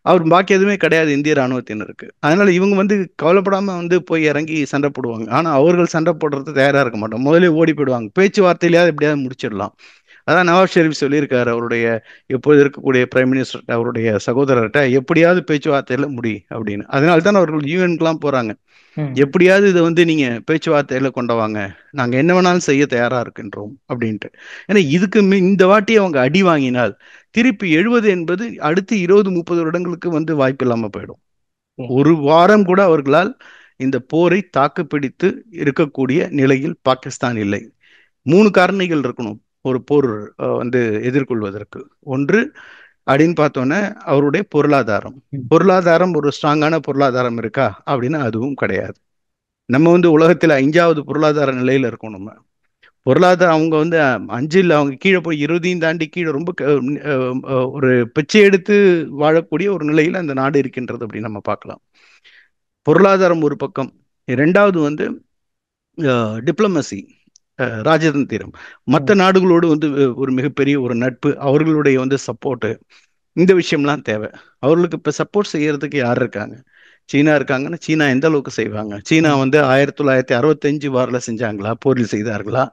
அவர் பாக்கி எதுவுமே கிடையாது இந்திய ராணுவத்தினருக்கு. அதனால இவங்க வந்து கவலைப்படாம வந்து போய் இறங்கி சண்டை போடுவாங்க. ஆனா அவர்கள் சண்டை போடுறது தயாரா இருக்க மாட்டோம், முதலே ஓடி போயிடுவாங்க. பேச்சுவார்த்தையிலேயாவது எப்படியாவது முடிச்சிடலாம். அதான் நவாஸ் ஷெரீப் சொல்லியிருக்காரு அவருடைய இப்போது இருக்கக்கூடிய பிரைம் மினிஸ்டர் அவருடைய சகோதரர்கிட்ட, எப்படியாவது பேச்சுவார்த்தையில முடி அப்படின்னு. அதனால தான் அவர்கள் யூஎன்க்குலாம் போறாங்க. ம். எப்படியாவது இதை வந்து நீங்க பேச்சுவார்த்தையில கொண்டு வாங்க, நாங்க என்ன வேணாலும் செய்ய தயாரா இருக்கின்றோம் அப்படின்ட்டு. ஏன்னா இதுக்கு இந்த வாட்டி அவங்க அடி வாங்கினால் திருப்பி 70 என்பது அடுத்து 20-30 வருடங்களுக்கு வந்து வாய்ப்பு இல்லாம போயிடும். ஓகே. ஒரு வாரம் கூட அவர்களால் இந்த போரை தாக்குப்பிடித்து இருக்கக்கூடிய நிலையில் பாகிஸ்தான் இல்லை. 3 காரணிகள் இருக்கணும் ஒரு போர் வந்து எதிர்கொள்வதற்கு. ஒன்று அப்படின்னு பார்த்தோன்னே அவருடைய பொருளாதாரம். ம். பொருளாதாரம் ஒரு ஸ்ட்ராங்கான பொருளாதாரம் இருக்கா அப்படின்னா அதுவும் கிடையாது. நம்ம வந்து உலகத்துல 5வது பொருளாதார நிலையில இருக்கோம். நம்ம பொருளாதாரம் அவங்க வந்து 5 இல்ல, அவங்க கீழே போய் 20 தாண்டி கீழே ரொம்ப ஒரு பிச்சை எடுத்து வாழக்கூடிய ஒரு நிலையில அந்த நாடு இருக்கின்றது அப்படின்னு நம்ம பார்க்கலாம். பொருளாதாரம் ஒரு பக்கம். இரண்டாவது வந்து டிப்ளமசி, ராஜதந்திரம், மற்ற ம். நாடுகளோடு வந்து ஒரு மிகப்பெரிய ஒரு நட்பு, அவர்களுடைய வந்து சப்போர்ட்டு, இந்த விஷயம்லாம் தேவை. அவர்களுக்கு இப்ப சப்போர்ட் செய்யறதுக்கு யார் இருக்காங்க? சீனா இருக்காங்கன்னா சீனா எந்த அளவுக்கு செய்வாங்க? சீனா ம். வந்து 1965 வார்ல செஞ்சாங்களா, போரில் செய்தார்களா?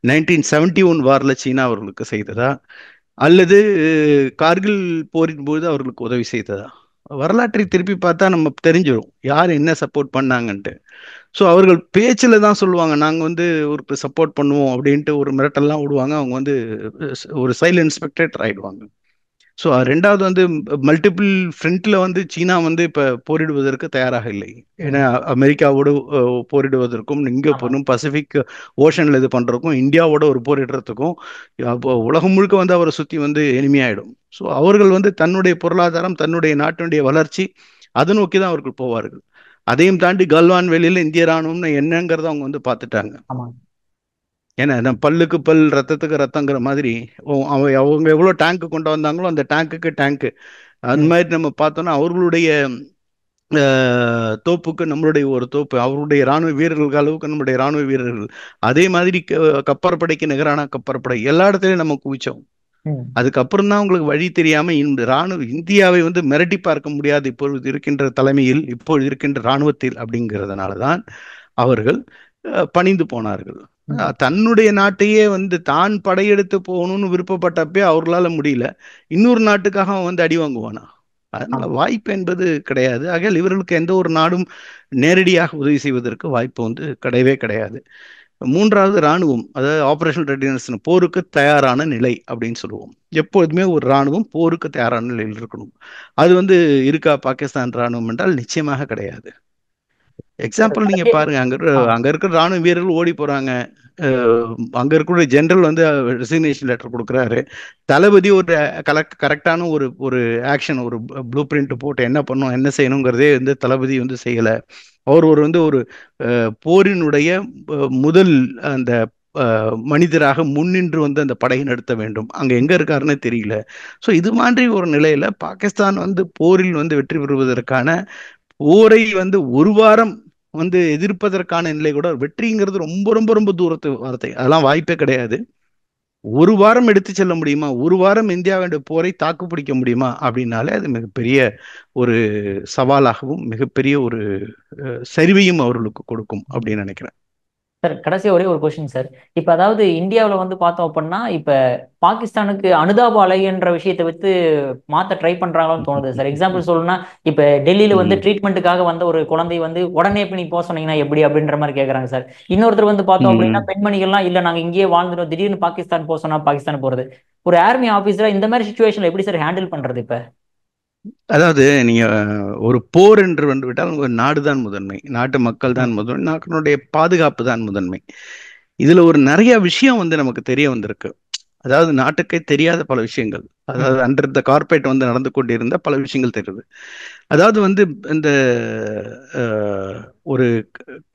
1971 வார்ல சீனா அவர்களுக்கு செய்ததா, அல்லது கார்கில் போரின் போது அவர்களுக்கு உதவி செய்ததா? வரலாற்றை திருப்பி பார்த்தா நம்ம தெரிஞ்சிடும் யார் என்ன சப்போர்ட் பண்ணாங்கன்ட்டு. ஸோ அவர்கள் பேச்சில் தான் சொல்லுவாங்க, நாங்கள் வந்து ஒரு சப்போர்ட் பண்ணுவோம் அப்படின்ட்டு ஒரு மிரட்டல்லாம் விடுவாங்க. அவங்க வந்து ஒரு சைலண்ட் ஸ்பெக்டேட்டர் ஆயிடுவாங்க. ஸோ ரெண்டாவது வந்து மல்டிபிள் ஃப்ரண்ட்ல வந்து சீனா வந்து இப்போ போரிடுவதற்கு தயாராக இல்லை. ஏன்னா ம். அமெரிக்காவோடு போரிடுவதற்கும், இங்கே ஆமா. போனும் பசிபிக் ஓஷனில் இது பண்ணுறதுக்கும், இந்தியாவோட ஒரு போரிடுறதுக்கும் அப்போ உலகம் முழுக்க வந்து அவரை சுற்றி வந்து எளிமையாயிடும். ஸோ அவர்கள் வந்து தன்னுடைய பொருளாதாரம், தன்னுடைய நாட்டினுடைய வளர்ச்சி, அதை நோக்கி தான் அவர்கள் போவார்கள். அதையும் தாண்டி கல்வான் வெளியில் இந்திய ராணுவம்னு என்னங்கிறத அவங்க வந்து பார்த்துட்டாங்க. ஆமா. ஏன்னா நம்ம பல்லுக்கு பல், ரத்தத்துக்கு ரத்தங்கிற மாதிரி அவங்க எவ்வளோ டேங்க் கொண்டு வந்தாங்களோ அந்த டேங்க்குக்கு டேங்க், அந்த ம். மாதிரி நம்ம பார்த்தோம்னா அவர்களுடைய தோப்புக்கு நம்மளுடைய ஒரு தோப்பு, அவருடைய ராணுவ வீரர்கள் அளவுக்கு நம்மளுடைய ராணுவ வீரர்கள், அதே மாதிரி கப்பற்படைக்கு நிகரான கப்பற்படை எல்லா இடத்துலையும் நம்ம குவிச்சோம். ம். அதுக்கப்புறம் தான் உங்களுக்கு வழி தெரியாம இந்த ராணுவ இந்தியாவை வந்து மிரட்டி பார்க்க முடியாது இப்பொழுது இருக்கின்ற தலைமையில், இப்பொழுது இருக்கின்ற ராணுவத்தில், அப்படிங்கிறதுனால தான் அவர்கள் பணிந்து போனார்கள். ம். தன்னுடைய நாட்டையே வந்து தான் படையெடுத்து போகணும்னு விருப்பப்பட்டப்பே அவர்களால முடியல, இன்னொரு நாட்டுக்காக அவன் வந்து அடி வாங்குவானா? அதனால ஆமா. வாய்ப்பு என்பது கிடையாது. ஆகையால் இவர்களுக்கு எந்த ஒரு நாடும் நேரடியாக உதவி செய்வதற்கு வாய்ப்பு வந்து கிடையவே கிடையாது. மூன்றாவது ராணுவம், அதாவது ஆபரேஷனல் ரெடினஸ், போருக்கு தயாரான நிலை அப்படின்னு சொல்லுவோம். எப்பொழுதுமே ஒரு ராணுவம் போருக்கு தயாரான நிலையில் இருக்கணும். அது வந்து இருக்கா பாகிஸ்தான் ராணுவம் என்றால் நிச்சயமாக கிடையாது. சார் எக்ஸாம்பிள் நீங்க கடைசியா பாருங்க, ஆ. அங்க இருக்கிற ராணுவ வீரர்கள் ஓடி போறாங்க. அங்க இருக்கக்கூடிய ஜெனரல் வந்து ரெசிக்னேஷன் லெட்டர் கொடுக்குறாரு. தளபதி ஒரு கரெக்டான ஒரு ஒரு ஆக்ஷன், ஒரு ப்ளூ பிரிண்ட் போட்டு என்ன பண்ணணும் என்ன செய்யணுங்கிறதே வந்து தளபதி வந்து செய்யல. அவர் ஒரு வந்து ஒரு போரினுடைய முதல் அந்த மனிதராக முன்னின்று வந்து அந்த படையை நடத்த வேண்டும். அங்க எங்க இருக்காருன்னு தெரியல. ஸோ இது மாதிரி ஒரு நிலையில பாகிஸ்தான் வந்து போரில் வந்து வெற்றி பெறுவதற்கான, போரை வந்து ஒரு வாரம் வந்து எதிர்ப்பதற்கான நிலை கூட, வெற்றிங்கிறது ரொம்ப ரொம்ப ரொம்ப தூரத்து வார்த்தை, அதெல்லாம் வாய்ப்பே கிடையாது. ஒரு வாரம் எடுத்து செல்ல முடியுமா, ஒரு வாரம் இந்தியாவுடைய போரை தாக்கு பிடிக்க முடியுமா அப்படின்னாலே அது மிகப்பெரிய ஒரு சவாலாகவும் மிகப்பெரிய ஒரு சரிவையும் அவர்களுக்கு கொடுக்கும் அப்படின்னு நினைக்கிறேன். சார் கடைசியா ஒரே ஒரு கொஸ்டின் சார். இப்ப அதாவது இந்தியாவில் வந்து பார்த்தோம் அப்படின்னா இப்ப பாகிஸ்தானுக்கு அனுதாப அலைன்ற விஷயத்தை வச்சு மாத்த ட்ரை பண்றாங்களான்னு தோணுது சார். எக்ஸாம்பிள் சொல்லணும்னா இப்ப டெல்லியில வந்து ம். ட்ரீட்மெண்ட்டுக்காக வந்த ஒரு குழந்தை வந்து உடனே இப்ப நீ போக சொன்னீங்கன்னா எப்படி அப்படின்ற மாதிரி கேக்குறாங்க சார். இன்னொருத்தர் வந்து பார்த்தோம் அப்படின்னா ம். பெண்மணிகள்லாம் இல்ல நாங்க இங்கேயே வாழ்ந்துடும், திடீர்னு பாகிஸ்தான் போக சொன்னா பாகிஸ்தான் போறது. ஒரு ஆர்மி ஆபீசரா இந்த மாதிரி சுச்சுவேஷன்ல எப்படி சார் ஹேண்டில் பண்றது இப்ப? அதாவது நீங்க ஒரு போர் என்று வந்து விட்டால் உங்க நாடு தான் முதன்மை, நாட்டு மக்கள் ம். தான் முதன்மை, நாட்டினுடைய பாதுகாப்பு தான் முதன்மை. இதுல ஒரு நிறைய விஷயம் வந்து நமக்கு தெரிய வந்திருக்கு. அதாவது நாட்டுக்கே தெரியாத பல விஷயங்கள், ம். அதாவது அண்டர் த கார்பெட் வந்து நடந்து கொண்டிருந்த பல விஷயங்கள் தெரியுது. அதாவது வந்து இந்த ஒரு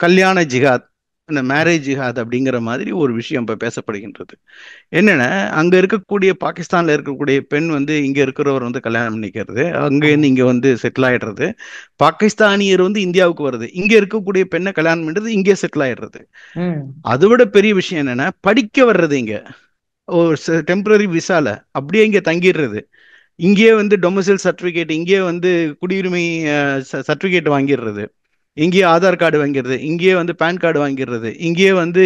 கல்யாண ஜிஹாத், இந்த மேரேஜ் ஜிஹாத் அப்படிங்கிற மாதிரி ஒரு விஷயம் இப்ப பேசப்படுகின்றது. என்னன்னா, அங்க இருக்கக்கூடிய பாகிஸ்தான்ல இருக்கக்கூடிய பெண் வந்து இங்க இருக்கிறவர் வந்து கல்யாணம் பண்ணிக்கிறது, அங்க ஆமா. இருந்து இங்க வந்து செட்டில் ஆயிடுறது. பாகிஸ்தானியர் வந்து இந்தியாவுக்கு வருது, இங்க இருக்கக்கூடிய பெண்ணை கல்யாணம் பண்றது, இங்கே செட்டில் ஆயிடுறது. ம். அதை விட பெரிய விஷயம் என்னன்னா, படிக்க வர்றது இங்க ஒரு டெம்பரரி விசால அப்படியே இங்க தங்கிடுறது. இங்கேயே வந்து டொமிசைல் சர்டிபிகேட், இங்கேயே வந்து குடியுரிமை சர்டிபிகேட் வாங்கிடுறது, இங்கேயே ஆதார் கார்டு வாங்கிடுறது, இங்கேயே வந்து பேன் கார்டு வாங்கிடுறது, இங்கேயே வந்து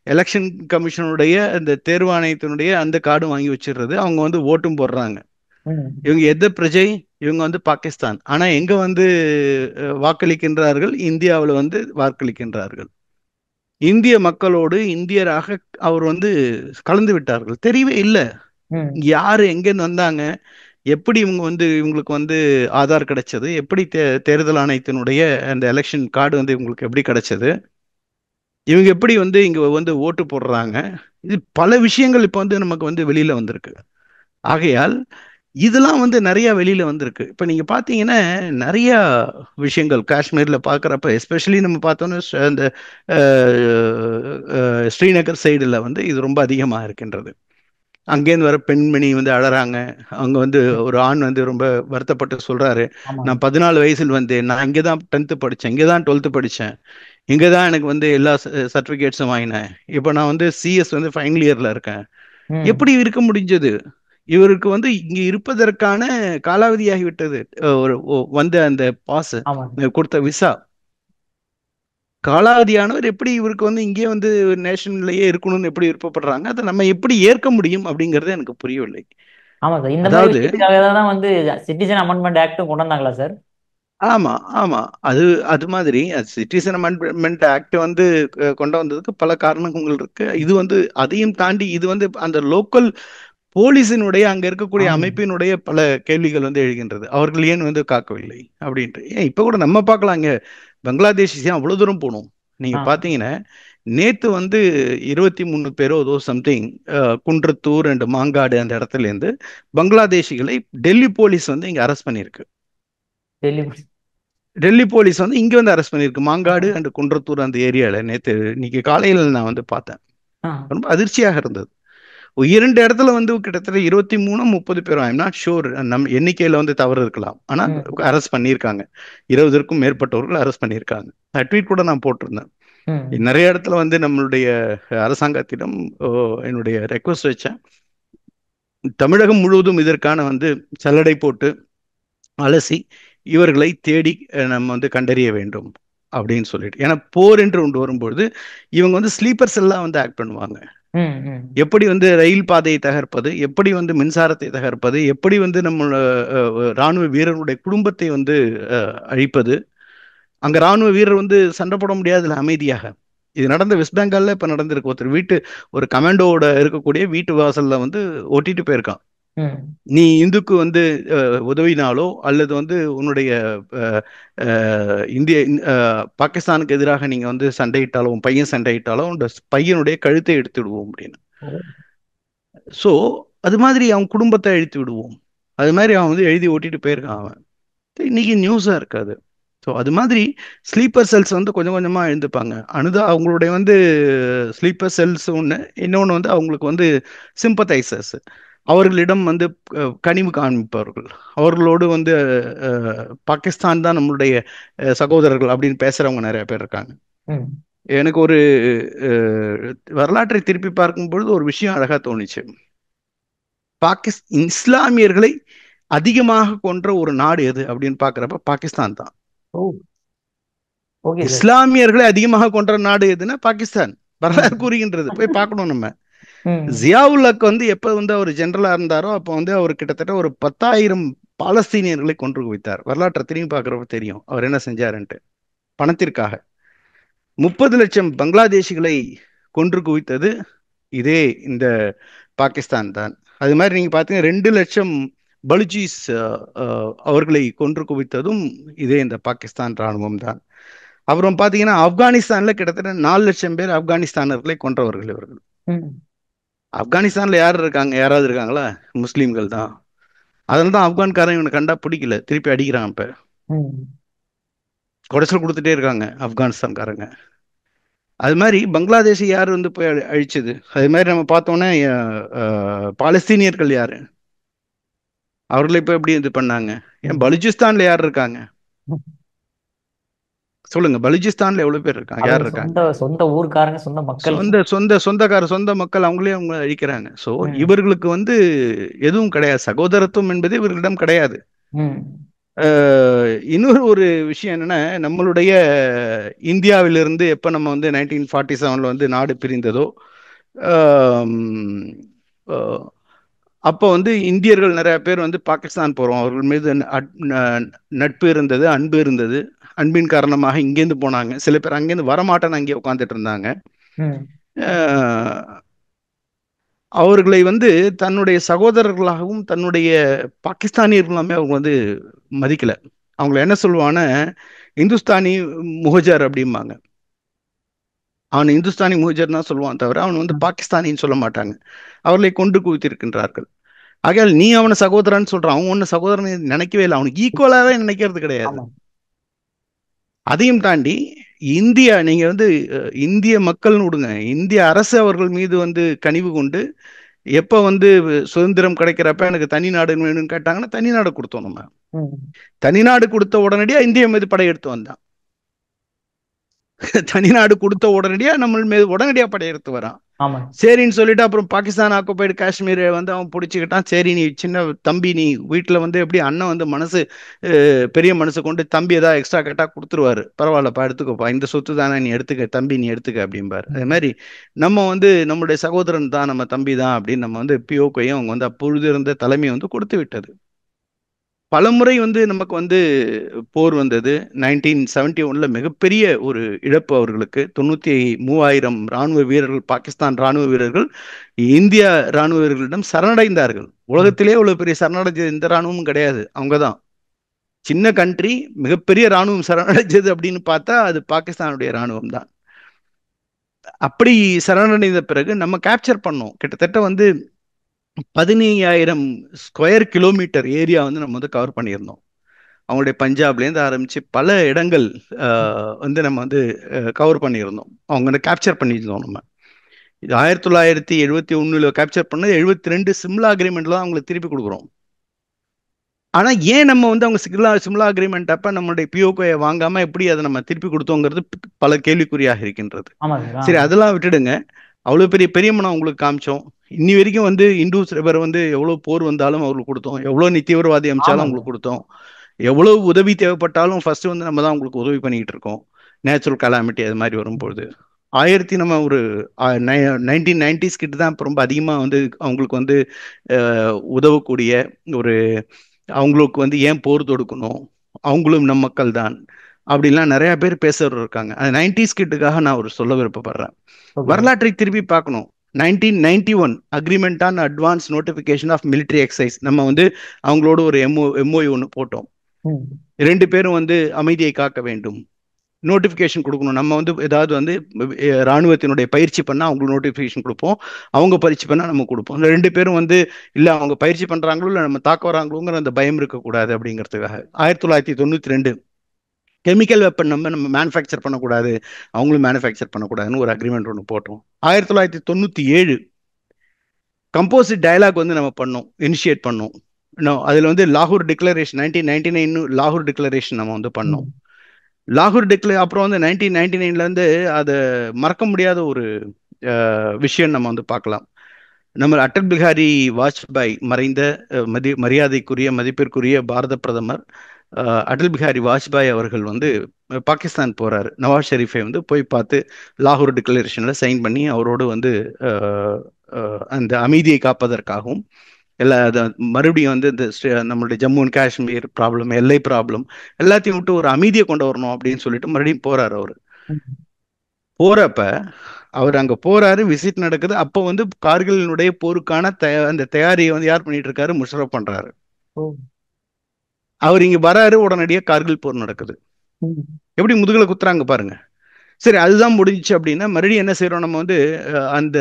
எலெக்ஷன் கமிஷனுடைய அந்த தேர்வாணையத்தினுடைய அந்த கார்டும் வாங்கி வச்சிடுறது. அவங்க வந்து ஓட்டும் போடுறாங்க. ம். இவங்க எந்த பிரஜை? இவங்க வந்து பாகிஸ்தான், ஆனா எங்க வந்து வாக்களிக்கின்றார்கள்? இந்தியாவில் வந்து வாக்களிக்கின்றார்கள். இந்திய மக்களோடு இந்தியராக அவர் வந்து கலந்து விட்டார்கள். தெரியவே இல்லை ம். யாரு எங்கேருந்து வந்தாங்க, எப்படி இவங்க வந்து இவங்களுக்கு வந்து ஆதார் கிடைச்சது, எப்படி தேர்தல் ஆணையத்தினுடைய அந்த எலெக்ஷன் கார்டு வந்து இவங்களுக்கு எப்படி கிடைச்சது, இவங்க எப்படி வந்து இங்க வந்து ஓட்டு போடுறாங்க. இது பல விஷயங்கள் இப்ப வந்து நமக்கு வந்து வெளியில வந்திருக்கு. ஆகையால் இதெல்லாம் வந்து நிறைய வெளியில வந்திருக்கு. இப்ப நீங்க பாத்தீங்கன்னா நிறைய விஷயங்கள் காஷ்மீர்ல பாக்குறப்ப, எஸ்பெஷலி நம்ம பார்த்தோம்னா அந்த ஸ்ரீநகர் சைடுல வந்து இது ரொம்ப அதிகமா இருக்கின்றது. அங்கேருந்து வர பெண்மணி வந்து அழறாங்க. அங்க வந்து ஒரு ஆண் வந்து ரொம்ப வருத்தப்பட்டு சொல்றாரு, ஆமாங்க. நான் 14 வயசில் வந்தேன், நான் இங்கே தான் 10th படித்தேன், இங்கே தான் 12th படித்தேன், இங்கே தான் எனக்கு வந்து எல்லா சர்டிஃபிகேட்ஸும் வாங்கினேன், இப்போ நான் வந்து சிஎஸ் வந்து ஃபைனல் இயரில் இருக்கேன். ம். எப்படி இருக்க முடிஞ்சது? இவருக்கு வந்து இங்க இருப்பதற்கான காலாவதியாகிவிட்டது. வந்த அந்த பாஸ் ஆமாங்க. கொடுத்த விசா காலாவதியானவர் எப்படி இவருக்கு வந்து இங்கே வந்து நேஷன்லயே இருக்கணும்னு எப்படி விருப்பப்படுறாங்க, அதை நம்ம எப்படி ஏற்க முடியும் அப்படிங்கறது எனக்கு புரியவில்லை. ஆமா சார், இந்த மாதிரி அதாவது விஷயத்துக்காக தான் வந்து சிட்டிசன் அமெண்ட்மெண்ட் ஆக்டும் கொண்டு வந்தாங்களா சார்? ஆமா ஆமா, அது அது மாதிரி சிட்டிசன் அமெண்ட்மெண்ட் ஆக்ட் வந்து கொண்டு வந்ததுக்கு பல காரணங்கள் இருக்கு. இது வந்து அதையும் தாண்டி இது வந்து அந்த லோக்கல் போலீஸினுடைய அங்க இருக்கக்கூடிய ஆமா. அமைப்பினுடைய பல கேள்விகள் வந்து எழுகின்றது. அவர்கள் ஏன் வந்து காக்கவில்லை அப்படின்ட்டு. ஏன் இப்ப கூட நம்ம பார்க்கலாம், இங்க பங்களாதேஷ் ஏன் அவ்வளவு தூரம் போகணும்? நீங்க ஆ. பாத்தீங்கன்னா நேத்து வந்து 23 பேரோ ஏதோ சம்திங் குன்றத்தூர் அண்ட் மாங்காடு அந்த இடத்துல இருந்து பங்களாதேஷிகளை டெல்லி போலீஸ் வந்து இங்க அரெஸ்ட் பண்ணியிருக்கு. டெல்லி. டெல்லி போலீஸ் வந்து இங்க வந்து அரெஸ்ட் பண்ணியிருக்கு, ஆ. மாங்காடு அண்ட் குன்றத்தூர் அந்த ஏரியால. நேத்து இன்னைக்கு காலையில நான் வந்து பார்த்தேன். ஆ. ரொம்ப அதிர்ச்சியாக இருந்தது. இரண்டு இடத்துல வந்து கிட்டத்தட்ட 23 30 பேரும், ஐம் நாட் ஷூர், நம் எண்ணிக்கையில வந்து தவறு இருக்கலாம், ஆனா ம். அரெஸ்ட் பண்ணியிருக்காங்க. 20க்கும் மேற்பட்டவர்கள் அரெஸ்ட் பண்ணியிருக்காங்க. ட்வீட் கூட நான் போட்டிருந்தேன். ம். நிறைய இடத்துல வந்து நம்மளுடைய அரசாங்கத்திடம் என்னுடைய ரெக்வஸ்ட் வச்சேன், தமிழகம் முழுவதும் இதற்கான வந்து சல்லடை போட்டு அலசி இவர்களை தேடி நம்ம வந்து கண்டறிய வேண்டும் அப்படின்னு சொல்லிட்டு. ஏன்னா போர் என்று ஒன்று வரும்பொழுது இவங்க வந்து ஸ்லீப்பர்ஸ் எல்லாம் வந்து ஆக்ட் பண்ணுவாங்க. ம். ம். எப்படி வந்து ரயில் பாதையை தகர்ப்பது, எப்படி வந்து மின்சாரத்தை தகர்ப்பது, எப்படி வந்து நம்ம ராணுவ வீரர்களுடைய குடும்பத்தை வந்து அழிப்பது. அங்க ராணுவ வீரர் வந்து சண்டை போட முடியாதுல்ல அமைதியாக. இது நடந்த வெஸ்ட் பெங்கால்ல இப்ப நடந்திருக்கு. ஒருத்தர் ஒரு கமாண்டோட இருக்கக்கூடிய வீட்டு வாசல்ல வந்து ஒட்டிட்டு போயிருக்கான். ம். நீ இந்துக்கு வந்து உதவினாலோ அல்லது வந்து உன்னுடைய அஹ், இந்திய பாகிஸ்தானுக்கு எதிராக நீங்க வந்து சண்டையிட்டாலோ, உன் பையன் சண்டையிட்டாலோ உன் பையனுடைய கழுத்தை எடுத்து விடுவோம் அப்படின்னு. ஓ. ஸோ அது மாதிரி அவன் குடும்பத்தை அழித்து விடுவோம். அது மாதிரி அவன் வந்து எழுதி ஓட்டிட்டு போயிருக்கான் அவன். இன்னைக்கு நியூஸா இருக்காது. ஸோ அது மாதிரி ஸ்லீப்பர் செல்ஸ் வந்து கொஞ்சம் கொஞ்சமா எழுந்துப்பாங்க. அவங்களுடைய வந்து ஸ்லீப்பர் செல்ஸ் ஒன்று, இன்னொன்று வந்து அவங்களுக்கு வந்து சிம்பத்தைசர்ஸ், அவர்களிடம் வந்து கனிவு காண்பிப்பவர்கள், அவர்களோடு வந்து பாகிஸ்தான் தான் நம்மளுடைய சகோதரர்கள் அப்படின்னு பேசுறவங்க நிறைய பேர் இருக்காங்க. ம். எனக்கு ஒரு வரலாற்றை திருப்பி பார்க்கும் பொழுது ஒரு விஷயம் அழகா தோணுச்சு. இஸ்லாமியர்களை அதிகமாக கொன்ற ஒரு நாடு எது அப்படின்னு பாக்குறப்ப பாகிஸ்தான் தான். ஓ. Okay sir. இஸ்லாமியர்களை அதிகமாக கொன்ற நாடு எதுன்னா பாகிஸ்தான். வரலாறு ம். கூறுகின்றது, போய் பார்க்கணும் நம்ம. ம். ஜியாவுல்லக் வந்து எப்ப வந்து அவர் ஜெனரலா இருந்தாரோ அப்ப வந்து அவர் கிட்டத்தட்ட ஒரு 10,000 பாலஸ்தீனியர்களை கொன்று குவித்தார். வரலாற்றை திரும்பி பார்க்கறப்ப தெரியும் அவர் என்ன செஞ்சாருன்ட்டு. பணத்திற்காக 30 லட்சம் பங்களாதேஷிகளை கொன்று குவித்தது இதே இந்த பாகிஸ்தான் தான். அது மாதிரி நீங்க பாத்தீங்கன்னா 2 லட்சம் பலுஜிஸ் அவர்களை கொன்று குவித்ததும் இதே இந்த பாகிஸ்தான் ராணுவம் தான். அப்புறம் பாத்தீங்கன்னா ஆப்கானிஸ்தான்ல கிட்டத்தட்ட 4 லட்சம் பேர் ஆப்கானிஸ்தானர்களை கொன்றவர்கள் இவர்கள். ம். ஆப்கானிஸ்தான்ல யார் இருக்காங்க? யாராவது இருக்காங்களா? முஸ்லீம்கள் தான். அதனால தான் ஆப்கான்காரன் இவனை கண்டா பிடிக்கல, திருப்பி அடிக்கிறான். இப்ப ம். குடைச்சல் கொடுத்துட்டே இருக்காங்க ஆப்கானிஸ்தான்காரங்க. அது மாதிரி பங்களாதேஷை யார் வந்து போய் அழிச்சது? அது மாதிரி நம்ம பார்த்தோன்னே பாலஸ்தீனியர்கள் யாரு? அவர்களை இப்ப எப்படி இது பண்ணாங்க? ஏன் ம். பலுச்சிஸ்தான்ல யார் இருக்காங்க? சொல்லுங்க, பலுச்சிஸ்தான்ல எவ்வளவு பேர் இருக்காங்க? யார் அதுவும் இருக்காங்க? சொந்த சொந்த ஊர்க்காரங்க, சொந்த மக்கள். சொந்த மக்கள், அவங்களே அவங்க அழிக்கிறாங்க. சோ ம். இவர்களுக்கு வந்து எதுவும் கிடையாது, சகோதரத்துவம் என்பது இவர்களிடம் கிடையாது. ம். இன்னொரு ஒரு விஷயம் என்னன்னா, நம்மளுடைய இந்தியாவிலிருந்து எப்ப நம்ம வந்து 1947 வந்து நாடு பிரிந்ததோ, ஆம், அஹ், அப்போ வந்து இந்தியர்கள் நிறைய பேர் வந்து பாகிஸ்தான் போறோம், அவர்கள் மீது நட்பு இருந்தது, அன்பு இருந்தது. அன்பின் காரணமாக இங்கேருந்து போனாங்க. சில பேர் அங்கேருந்து வரமாட்டேன்னு அங்கேயே உட்காந்துட்டு இருந்தாங்க. ம். அஹ், அவர்களை வந்து தன்னுடைய சகோதரர்களாகவும் தன்னுடைய பாகிஸ்தானியர்களாமே அவங்க வந்து மதிக்கல. அவங்கள என்ன சொல்லுவான, இந்துஸ்தானி முஹஜர் அப்படிம்பாங்க. அவன் இந்துஸ்தானி முஹஜர் தான் சொல்லுவான் தவிர அவன் வந்து ம். பாகிஸ்தானின்னு சொல்ல மாட்டாங்க. அவர்களை கொண்டு குவித்திருக்கின்றார்கள். ஆகையால் நீ அவனை சகோதரன்னு சொல்றான், அவன் ஒன்னு சகோதரன் நினைக்கவே இல்லை, அவனுக்கு ஈக்குவலாவே நினைக்கிறது கிடையாது. ஆமா. அதையும் தாண்டி இந்தியா, நீங்க வந்து இந்திய மக்கள்னு விடுங்க, இந்திய அரசு அவர்கள் மீது வந்து கனிவு கொண்டு எப்ப வந்து சுதந்திரம் கிடைக்கிறப்ப எனக்கு தனி நாடு வேணும்னு கேட்டாங்கன்னா தனி நாடு கொடுத்தோம் நம்ம. ம். தனி நாடு கொடுத்த உடனடியா இந்திய மீது படையெடுத்து வந்தான். தனி நாடு கொடுத்த உடனடியா நம்ம மீது உடனடியா படையெடுத்து வரான். ஆமாங்க. சரின்னு சொல்லிட்டு அப்புறம் பாகிஸ்தான் ஆக்குபைடு காஷ்மீரை வந்து அவன் பிடிச்சிக்கிட்டான். சரி நீ சின்ன தம்பி, நீ வீட்டில் வந்து எப்படி அண்ணன் வந்து மனசு பெரிய மனசு கொண்டு தம்பி ஏதாவது எக்ஸ்ட்ரா கேட்டால் கொடுத்துருவாரு. பரவாயில்லப்பா எடுத்துக்கோப்பா, இந்த சொத்து தானே, நீ எடுத்துக்க தம்பி, நீ எடுத்துக்க அப்படிம்பாரு. அதே மாதிரி நம்ம வந்து நம்முடைய சகோதரன் தான், நம்ம தம்பி தான் அப்படின்னு நம்ம வந்து பிஓக்கையும் அவங்க வந்து அப்பொழுது இருந்த தலைமை வந்து கொடுத்து விட்டது. பலமுறை வந்து நமக்கு வந்து போர் வந்தது. 1971 மிகப்பெரிய ஒரு இழப்பு அவர்களுக்கு. 93,000 ராணுவ வீரர்கள், பாகிஸ்தான் ராணுவ வீரர்கள் இந்திய ராணுவ வீரர்களிடம் சரணடைந்தார்கள். உலகத்திலே அவ்வளவு பெரிய சரணடைஞ்சது எந்த ராணுவமும் கிடையாது, அவங்கதான். சின்ன கண்ட்ரி, மிகப்பெரிய ராணுவம் சரணடைஞ்சது அப்படின்னு பார்த்தா அது பாகிஸ்தானுடைய ராணுவம் தான். அப்படி சரணடைந்த பிறகு நம்ம கேப்சர் பண்ணோம். கிட்டத்தட்ட வந்து 15,000 ஸ்கொயர் கிலோமீட்டர் ஏரியா வந்து நம்ம வந்து கவர் பண்ணியிருந்தோம். அவங்களுடைய பஞ்சாப்லேருந்து ஆரம்பிச்சு பல இடங்கள் வந்து நம்ம வந்து கவர் பண்ணியிருந்தோம். அவங்க வந்து கேப்சர் பண்ணியிருந்தோம் நம்ம. இது 1971 கேப்சர் பண்ணது, 72 சிம்லா அக்ரிமெண்ட்ல தான் அவங்களுக்கு திருப்பி கொடுக்குறோம். ஆனா ஏன் நம்ம வந்து அவங்க சிம்லா அக்ரிமெண்ட் அப்ப நம்மளுடைய பிஓகே வாங்காம எப்படி அதை நம்ம திருப்பி கொடுத்தோங்கிறது பல கேள்விக்குறியாக இருக்கின்றது. ஆமாங்க. சரி, அதெல்லாம் விட்டுடுங்க. அவ்வளவு பெரிய பெரிய மனம் உங்களுக்கு காமிச்சோம். இன்னி வரைக்கும் வந்து இண்டூஸ் ரிவர் வந்து எவ்வளவு போர் வந்தாலும் அவங்களுக்கு கொடுத்தோம், எவ்வளவு நீ தீவிரவாதி அமிச்சாலும் ஆமாங்க. அவங்களுக்கு கொடுத்தோம், எவ்வளவு உதவி தேவைப்பட்டாலும் ஃபர்ஸ்ட் வந்து நம்ம தான் உங்களுக்கு உதவி பண்ணிக்கிட்டு இருக்கோம். நேச்சுரல் கலாமிட்டி அது மாதிரி வரும்பொழுது நம்ம ஒரு 1990s கிட்ட தான் இப்ப ரொம்ப அதிகமாக வந்து அவங்களுக்கு வந்து உதவக்கூடிய ஒரு, அவங்களுக்கு வந்து ஏன் போர் தொடுக்கணும், அவங்களும் நம் மக்கள் தான் அப்படிலாம் நிறைய பேர் பேசுறவர் இருக்காங்க. அது 90s கிட்டுக்காக நான் ஒரு சொல்ல விருப்பப்படுறேன். ஓகே. வரலாற்றை திருப்பி பார்க்கணும். 1991 agreement on advance notification of military exercise, நம்ம வந்து அவங்களோட ஒரு எம்ஓயு ஒன்று போட்டோம். ரெண்டு பேரும் வந்து அமைதியை காக்க வேண்டும், நோட்டிபிகேஷன் கொடுக்கணும். நம்ம வந்து ஏதாவது வந்து ராணுவத்தினுடைய பயிற்சி பண்ணா அவங்களுக்கு நோட்டிபிகேஷன் கொடுப்போம், அவங்க பயிற்சி பண்ணா நம்ம கொடுப்போம். ரெண்டு பேரும் வந்து இல்ல அவங்க பயிற்சி பண்றாங்களோ இல்ல நம்ம தாக்க வராங்களோங்கிற அந்த பயம் இருக்கக்கூடாது அப்படிங்கிறதுக்காக 1992 கெமிக்கல் வெப்பன் நம்ம மேனுஃபேக்சர் பண்ணக்கூடாது, அவங்களும் மேனுஃபேக்சர் பண்ணக்கூடாதுன்னு ஒரு அக்ரிமெண்ட் ஒன்று போட்டோம். 1997 கம்போசிட் டயலாக் வந்து நம்ம பண்ணோம், இனிஷியேட் பண்ணோம். அதுல வந்து லாகூர் டிக்ளரேஷன் 1999 லாகூர் டிக்ளரேஷன் நம்ம வந்து பண்ணோம். லாகூர் அப்புறம் வந்து 1999 இருந்து அதை மறக்க முடியாத ஒரு விஷயம் நம்ம வந்து பார்க்கலாம். நம்ம அடல் பிகாரி வாஜ்பாய், மறைந்த மரியாதைக்குரிய மதிப்பிற்குரிய பாரத பிரதமர் அடல் பிகாரி வாஜ்பாய் அவர்கள் வந்து பாகிஸ்தான் போறாரு. நவாஸ் ஷெரீஃபை வந்து போய் பார்த்து லாகூர் டிக்ளரேஷன்ல சைன் பண்ணி அவரோடு வந்து அந்த அமைதியை காப்பதற்காகவும் எல்லா மறுபடியும் வந்து இந்த நம்மளுடைய ஜம்மு அண்ட் காஷ்மீர் ப்ராப்ளம், எல்லை ப்ராப்ளம் எல்லாத்தையும் விட்டு ஒரு அமைதியை கொண்டு வரணும் அப்படின்னு சொல்லிட்டு மறுபடியும் போறாரு அவரு. போறப்ப அவர் அங்க போறாரு, விசிட் நடக்குது. அப்போ வந்து கார்கிலினுடைய போருக்கான அந்த தயாரியை வந்து யார் பண்ணிட்டு இருக்காரு, முஷரப் பண்றாரு. அவர் இங்க வராரு, உடனடியாக கார்கில் போர் நடக்குது. எப்படி முதுகுல குத்துறாங்க பாருங்க. சரி, அதுதான் முடிஞ்சிச்சு அப்படின்னா மறுபடியும் என்ன செய்யறோம் நம்ம வந்து அந்த,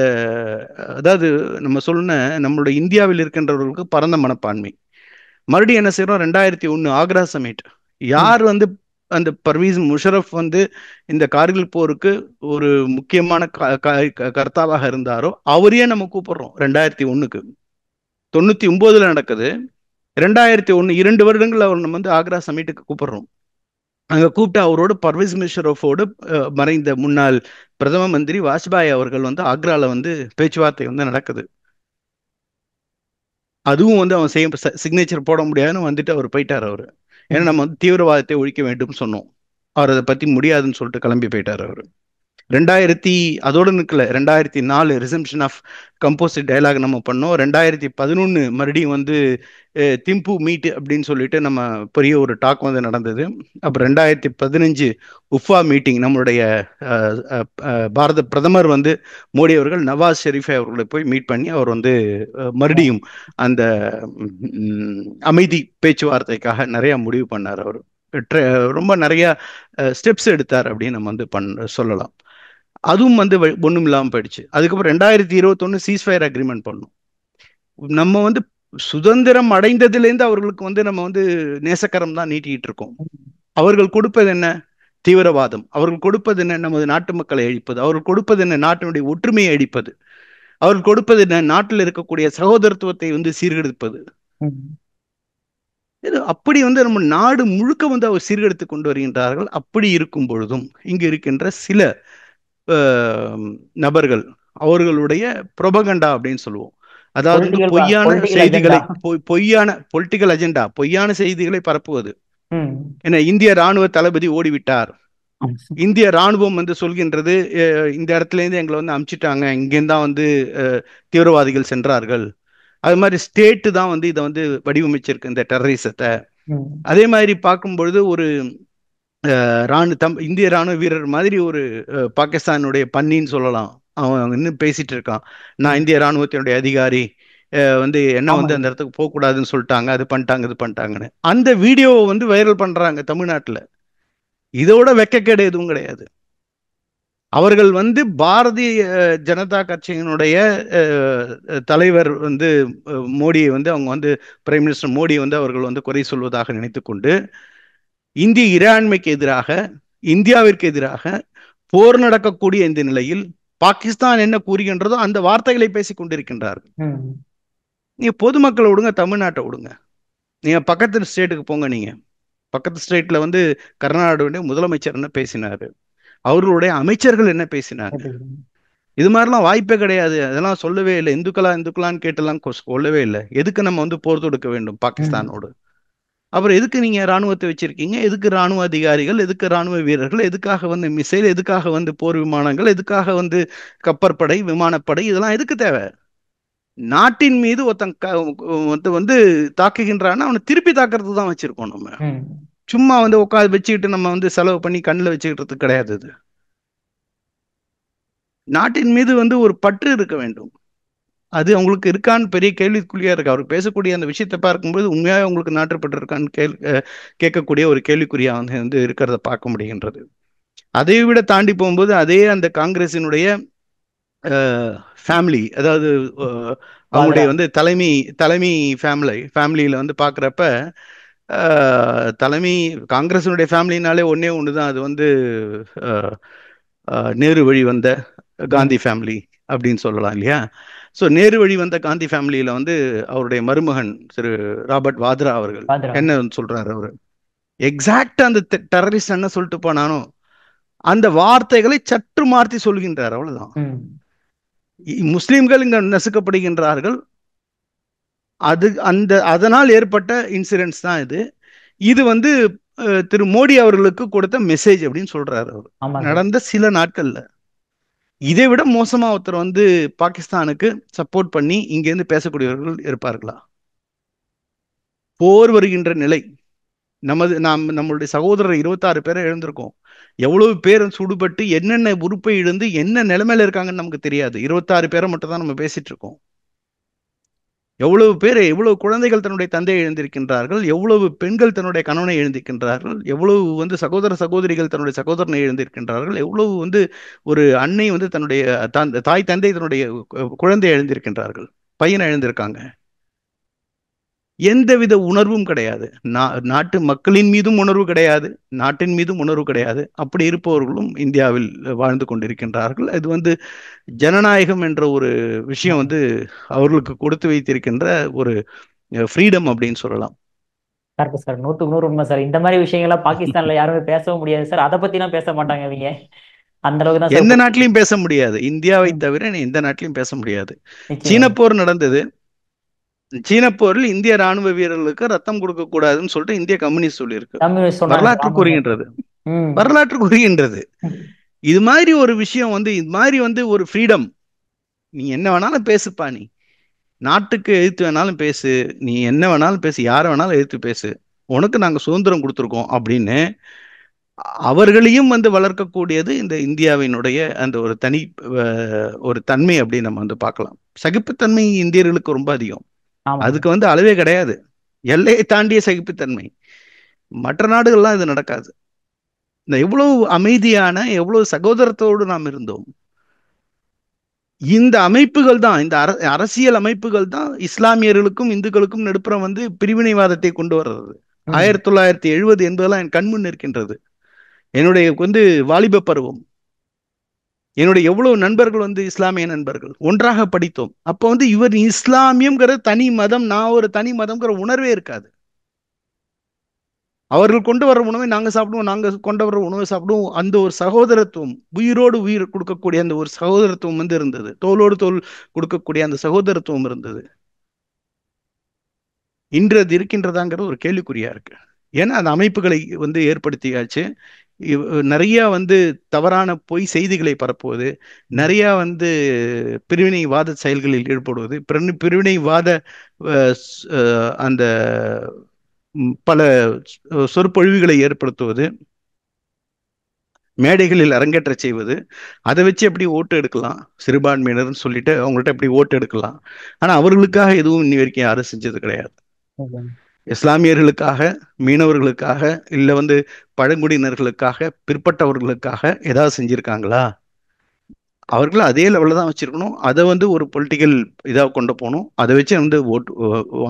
அதாவது நம்ம சொன்ன நம்மளுடைய இந்தியாவில் இருக்கின்றவர்களுக்கு பரந்த மனப்பான்மை. மறுபடியும் என்ன செய்யறோம், 2001 ஆக்ரா சமிட். யார் வந்து அந்த பர்வீஸ் முஷரப் வந்து இந்த கார்கில் போருக்கு ஒரு முக்கியமான கர்த்தாவாக இருந்தாரோ அவரையே நம்ம கூப்பிடுறோம் 2001க்கு. 99 நடக்குது, 2001 2 வருடங்கள் அவர் நம்ம வந்து ஆக்ரா சமிட்டுக்கு கூப்பிடுறோம். அங்க கூப்பிட்டு அவரோட பர்வேஸ் முஷரஃபோடு மறைந்த முன்னாள் பிரதம மந்திரி வாஜ்பாய் அவர்கள் வந்து ஆக்ரால வந்து பேச்சுவார்த்தை வந்து நடக்குது. அதுவும் வந்து அவன் சிக்னேச்சர் போட முடியாதுன்னு வந்துட்டு அவர் போயிட்டார் அவரு. ஏன்னா நம்ம வந்து தீவிரவாதத்தை ஒழிக்க வேண்டும் சொன்னோம், அவர் அதை பத்தி முடியாதுன்னு சொல்லிட்டு கிளம்பி போயிட்டார் அவரு. அதோட நிற்கல, 2004 ரிசம்ஷன் ஆஃப் கம்போசிட் டயலாக் நம்ம பண்ணோம். 2011 மறுபடியும் வந்து திம்பு மீட் அப்படின்னு சொல்லிட்டு நம்ம பெரிய ஒரு டாக் வந்து நடந்தது. அப்புறம் 2015 உஃபா மீட்டிங், நம்மளுடைய பாரத பிரதமர் வந்து மோடி அவர்கள் நவாஸ் ஷெரீஃபை அவர்களை போய் மீட் பண்ணி அவர் வந்து மறுபடியும் அந்த அமைதி பேச்சுவார்த்தைக்காக நிறைய முடிவு பண்ணார். அவர் ரொம்ப நிறைய ஸ்டெப்ஸ் எடுத்தார் அப்படின்னு நம்ம வந்து சொல்லலாம். அதுவும் வந்து ஒண்ணும் இல்லாமல் போயிடுச்சு. அதுக்கப்புறம் 2021 சீஸ்ஃபயர் அக்ரிமெண்ட் பண்ணோம். நம்ம வந்து சுதந்திரம் அடைந்ததுலேருந்து அவர்களுக்கு வந்து நம்ம வந்து நேசக்கரம் தான் நீட்டிட்டு இருக்கோம். அவர்கள் கொடுப்பது என்ன, தீவிரவாதம். அவர்கள் கொடுப்பது என்ன, நமது நாட்டு மக்களை அழிப்பது. அவர்கள் கொடுப்பது என்ன, நாட்டினுடைய ஒற்றுமையை அழிப்பது. அவர்கள் கொடுப்பது என்ன, நாட்டில் இருக்கக்கூடிய சகோதரத்துவத்தை வந்து சீர்கெடுப்பது. அப்படி வந்து நம்ம நாடு முழுக்க வந்து அவர் சீர்கெடுத்து கொண்டு வருகின்றார்கள். அப்படி இருக்கும் பொழுதும் இங்கு இருக்கின்ற சில நபர்கள், அவர்களுடைய புரொபகண்டா அப்படின்னு சொல்லுவோம். அதாவது வந்து பொலிட்டிக்கல் பொய்யான பொலிட்டிக்கல் அஜெண்டா. செய்திகளை, பொய்யான பொலிட்டிக்கல் அஜெண்டா, பொய்யான செய்திகளை பரப்புவது. ம். என்ன, இந்திய ராணுவ தளபதி ஓடிவிட்டார், இந்திய ராணுவம் வந்து சொல்கின்றது இந்த இடத்துல இருந்து எங்களை வந்து அமுச்சிட்டாங்க, இங்கேருந்து தான் வந்து தீவிரவாதிகள் சென்றார்கள். அது மாதிரி ஸ்டேட்டு தான் வந்து இதை வந்து வடிவமைச்சிருக்கு இந்த டெரரிசத்தை. ம். அதே மாதிரி பார்க்கும் பொழுது ஒரு இந்திய ராணுவ வீரர் மாதிரி ஒரு பாகிஸ்தானுடைய பன்னின்னு சொல்லலாம், அவன் இன்னும் பேசிட்டு இருக்கான். நான் ம். இந்திய ராணுவத்தினுடைய அதிகாரி, வந்து என்ன வந்து ஆமாங்க. அந்த இடத்துக்கு போகக்கூடாதுன்னு சொல்லிட்டாங்க, அது பண்ணிட்டாங்க இது பண்ணிட்டாங்கன்னு அந்த வீடியோவை வந்து வைரல் பண்றாங்க தமிழ்நாட்டில். இதோட வெக்கக்கேடு எதுவும் கிடையாது. அவர்கள் வந்து பாரதிய ஜனதா கட்சியினுடைய தலைவர் வந்து மோடியை வந்து அவங்க வந்து பிரைம் மினிஸ்டர் மோடியை வந்து அவர்கள் வந்து குறை சொல்வதாக நினைத்துக்கொண்டு இந்திய இறையாண்மைக்கு எதிராக, இந்தியாவிற்கு எதிராக போர் நடக்கக்கூடிய இந்த நிலையில் பாகிஸ்தான் என்ன கூறுகின்றதோ அந்த வார்த்தைகளை பேசிக் கொண்டிருக்கின்றார்கள். ம். நீங்க பொதுமக்களை விடுங்க, தமிழ்நாட்டை விடுங்க, நீங்க பக்கத்து ஸ்டேட்டுக்கு போங்க. நீங்க பக்கத்து ஸ்டேட்ல வந்து கர்நாடகாவுடைய முதலமைச்சர் என்ன பேசினாரு, அவர்களுடைய அமைச்சர்கள் என்ன பேசினாங்க, இது மாதிரிலாம் வாய்ப்பே கிடையாது. அதெல்லாம் சொல்லவே இல்லை. இந்துக்களா இந்துக்களான்னு கேட்டெல்லாம் சொல்லவே இல்லை. எதுக்கு நம்ம வந்து போர் தொடுக்க வேண்டும் ம். பாகிஸ்தானோடு? அப்புறம் எதுக்கு நீங்க ராணுவத்தை வச்சிருக்கீங்க, எதுக்கு ராணுவ அதிகாரிகள், எதுக்கு ராணுவ வீரர்கள், எதுக்காக வந்து மிசைல், எதுக்காக வந்து போர் விமானங்கள், எதுக்காக வந்து கப்பற்படை விமானப்படை, இதெல்லாம் எதுக்கு தேவை? நாட்டின் மீது ஒருத்தன் வந்து தாக்குகின்றான்னா அவனை திருப்பி தாக்குறதுக்கு தான் வச்சிருக்கோம் நம்ம. ம். சும்மா வந்து உட்காந்து வச்சுக்கிட்டு நம்ம வந்து செலவு பண்ணி கண்ணில் வச்சுக்கிட்டு கிடையாது. இது நாட்டின் மீது வந்து ஒரு பற்று இருக்க வேண்டும். அது அவங்களுக்கு இருக்கான்னு பெரிய கேள்விக்குறியா இருக்கு. அவர் பேசக்கூடிய அந்த விஷயத்தை பார்க்கும்போது உண்மையாக உங்களுக்கு நாட்டுப்பட்டு இருக்கான்னு கேட்கக்கூடிய ஒரு கேள்விக்குறியா வந்து இருக்கிறத பார்க்க முடிகின்றது. அதை விட தாண்டி போகும்போது அதே அந்த காங்கிரசினுடைய ஃபேமிலி, அதாவது அவங்களுடைய வாத்ரா. வந்து தலைமை தலைமை ஃபேமிலியில வந்து பார்க்குறப்ப தலைமை காங்கிரசினுடைய ஃபேமிலினாலே ஒன்னே ஒன்று தான், அது வந்து அஹ், நேரு வழி வந்த ம். காந்தி ஃபேமிலி அப்படின்னு சொல்லலாம் இல்லையா? ஸோ நேரு வழி வந்த காந்தி ஃபேமிலியில வந்து அவருடைய மருமகன் திரு ராபர்ட் வாத்ரா அவர்கள் வாத்ரா. என்ன சொல்றாரு, அவரு எக்ஸாக்டா அந்த டெரரிஸ்ட் என்ன சொல்லிட்டு போனானோ அந்த வார்த்தைகளை சற்று மாற்றி சொல்கின்றார், அவ்வளவுதான். ம். முஸ்லிம்கள் இங்க நசுக்கப்படுகின்றார்கள், அதனால் ஏற்பட்ட இன்சிடென்ட்ஸ் தான் இது. இது வந்து திரு மோடி அவர்களுக்கு கொடுத்த மெசேஜ் அப்படின்னு சொல்றாரு அவர், ஆமா சார். நடந்த சில நாட்கள்ல. இதை விட மோசமா ஒருத்தர் வந்து பாகிஸ்தானுக்கு சப்போர்ட் பண்ணி இங்க இருந்து பேசக்கூடியவர்கள் இருப்பார்களா? போர் வருகின்ற நிலை, நம்மளுடைய சகோதரர் 26 பேரை இழந்திருக்கோம். எவ்வளவு பேர் சுடுபட்டு என்னென்ன உறுப்பை இழந்து என்ன நிலைமையில இருக்காங்கன்னு நமக்கு தெரியாது. 26 பேரை மட்டும் தான் நம்ம பேசிட்டு இருக்கோம். எவ்வளவு பேர், எவ்வளவு குழந்தைகள் தன்னுடைய தந்தையை இழந்திருக்கின்றார்கள், எவ்வளவு பெண்கள் தன்னுடைய கணவனை இழந்திருக்கின்றார்கள், எவ்வளவு வந்து சகோதர சகோதரிகள் தன்னுடைய சகோதரனை இழந்திருக்கின்றார்கள், எவ்வளவு வந்து ஒரு அன்னை வந்து தன்னுடைய தாய் தந்தை தன்னுடைய குழந்தையை இழந்திருக்கின்றார்கள், பையனை இழந்திருக்காங்க. எந்தவித உணர்வும் கிடையாது. நாட்டு மக்களின் மீதும் உணர்வு கிடையாது, நாட்டின் மீதும் உணர்வு கிடையாது. அப்படி இருப்பவர்களும் இந்தியாவில் வாழ்ந்து கொண்டிருக்கின்றார்கள். இது வந்து ஜனநாயகம் என்ற ஒரு விஷயம் வந்து அவர்களுக்கு கொடுத்து வைத்திருக்கின்ற ஒரு ஃப்ரீடம் அப்படின்னு சொல்லலாம். கரெக்ட் சார், 100க்கு 100 உண்மை சார். இந்த மாதிரி விஷயங்கள்லாம் பாகிஸ்தான்ல யாருமே பேசவும் முடியாது சார். அதை பத்திலாம் பேச மாட்டாங்க இவங்க. அந்த அளவுக்கு தான் சார் எந்த நாட்டிலையும் பேச முடியாது, இந்தியாவை தவிர எந்த நாட்டிலையும் பேச முடியாது. சீன நிச்சயமா. போர் நடந்தது. சீன போரில் இந்திய ராணுவ வீரர்களுக்கு ரத்தம் கொடுக்க கூடாதுன்னு சொல்லிட்டு இந்திய கம்யூனிஸ்ட் சொல்லியிருக்கு. கம்யூனிஸ்ட் சொன்னாங்க. வரலாற்று ஆமாங்க. கூறுகின்றது, ம். வரலாற்று கூறுகின்றது. இது மாதிரி ஒரு விஷயம் வந்து, இது மாதிரி வந்து ஒரு ஃப்ரீடம். நீ என்ன வேணாலும் பேசுப்பா, நீ நாட்டுக்கு எதிர்த்து வேணாலும் பேசு, நீ என்ன வேணாலும் பேசு, யாரை வேணாலும் எதிர்த்து பேசு, உனக்கு நாங்க சுதந்திரம் கொடுத்துருக்கோம் அப்படின்னு அவர்களையும் வந்து வளர்க்கக்கூடியது இந்த இந்தியாவினுடைய அந்த ஒரு தனி ஒரு தன்மை அப்படின்னு நம்ம வந்து பார்க்கலாம். சகிப்புத்தன்மை இந்தியர்களுக்கு ரொம்ப அதிகம். ஆமாங்க. அதுக்கு வந்து அளவே கிடையாது. எல்லையை தாண்டிய சகிப்புத்தன்மை. மற்ற நாடுகள்லாம் இது நடக்காது. இந்த எவ்வளவு அமைதியான, எவ்வளவு சகோதரத்தோடு நாம் இருந்தோம். இந்த அமைப்புகள் தான், இந்த அரசியல் அமைப்புகள் தான் இஸ்லாமியர்களுக்கும் இந்துக்களுக்கும் நடுப்புறம் வந்து பிரிவினைவாதத்தை கொண்டு வர்றது. 1970 என்பதெல்லாம் என் கண்முன் இருக்கின்றது. என்னுடைய வந்து வாலிப பருவம். என்னுடைய எவ்வளவு நண்பர்கள் வந்து இஸ்லாமிய நண்பர்கள், ஒன்றாக படித்தோம். அப்போ வந்து இவர் இஸ்லாமியம்ங்கிற தனி மதம், நான் ஒரு தனி மதம்ங்கிற உணர்வே இருக்காது. அவர்கள் கொண்டு வர உணவை நாங்க சாப்பிடுவோம், நாங்க கொண்டு வர உணவை சாப்பிடுவோம். அந்த ஒரு சகோதரத்துவம், உயிரோடு உயிர் கொடுக்கக்கூடிய அந்த ஒரு சகோதரத்துவம் வந்து இருந்தது. தோளோடு தோள் கொடுக்கக்கூடிய அந்த சகோதரத்துவம் இருந்தது. இன்று அது இருக்கின்றதாங்கிறது ஒரு கேள்விக்குறியா இருக்கு. ஏன்னா அந்த அமைப்புகளை வந்து ஏற்படுத்தியாச்சு. நிறைய வந்து தவறான பொய் செய்திகளை பரப்புவது, நிறைய வந்து பிரிவினைவாத செயல்களில் ஈடுபடுவது, பிரிவினைவாத அந்த பல சொற்பொழிவுகளை ஏற்படுத்துவது, மேடைகளில் அரங்கேற்ற செய்வது, அதை வச்சு எப்படி ஓட்டு எடுக்கலாம், சிறுபான்மையினர்னு சொல்லிட்டு அவங்கள்ட்ட எப்படி ஓட்டு எடுக்கலாம். ஆனா அவர்களுக்காக எதுவும் இன்னி வரைக்கும் யாரும் செஞ்சது கிடையாது. இஸ்லாமியர்களுக்காக, மீனவர்களுக்காக, இல்ல வந்து பழங்குடியினர்களுக்காக, பிற்பட்டவர்களுக்காக ஏதாவது செஞ்சிருக்காங்களா? அவர்கள் அதே லெவலில் தான் வச்சிருக்கணும். அதை வந்து ஒரு பொலிட்டிக்கல் இதாக கொண்டு போகணும். அதை வச்சு வந்து ஓட்டு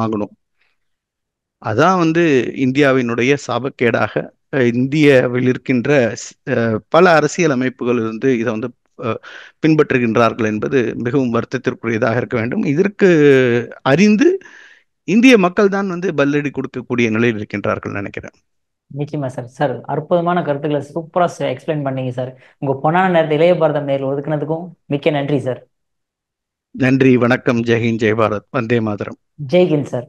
வாங்கணும். அதான் வந்து இந்தியாவினுடைய சாபக்கேடாக இந்தியாவில் இருக்கின்ற பல அரசியல் அமைப்புகள் வந்து இதை வந்து பின்பற்றுகின்றார்கள் என்பது மிகவும் வருத்தத்திற்குரியதாக இருக்க வேண்டும். இதற்கு அறிந்து இந்திய மக்கள் தான் வந்து பல்லடி கொடுக்கக்கூடிய நிலையில் இருக்கின்றார்கள் நினைக்கிறேன். நிச்சயமா சார். சார், அற்புதமான கருத்துக்களை சூப்பரா எக்ஸ்பிளைன் பண்ணீங்க சார். உங்க பொன்னான நேரத்தை இளைய பாரதம் நேரில் ஒதுக்குனதுக்கும் மிக்க நன்றி சார். நன்றி, வணக்கம், ஜெய்ஹிந்த், ஜெய் பாரத், வந்தே மாதரம். ஜெய்ஹிந்த் சார்.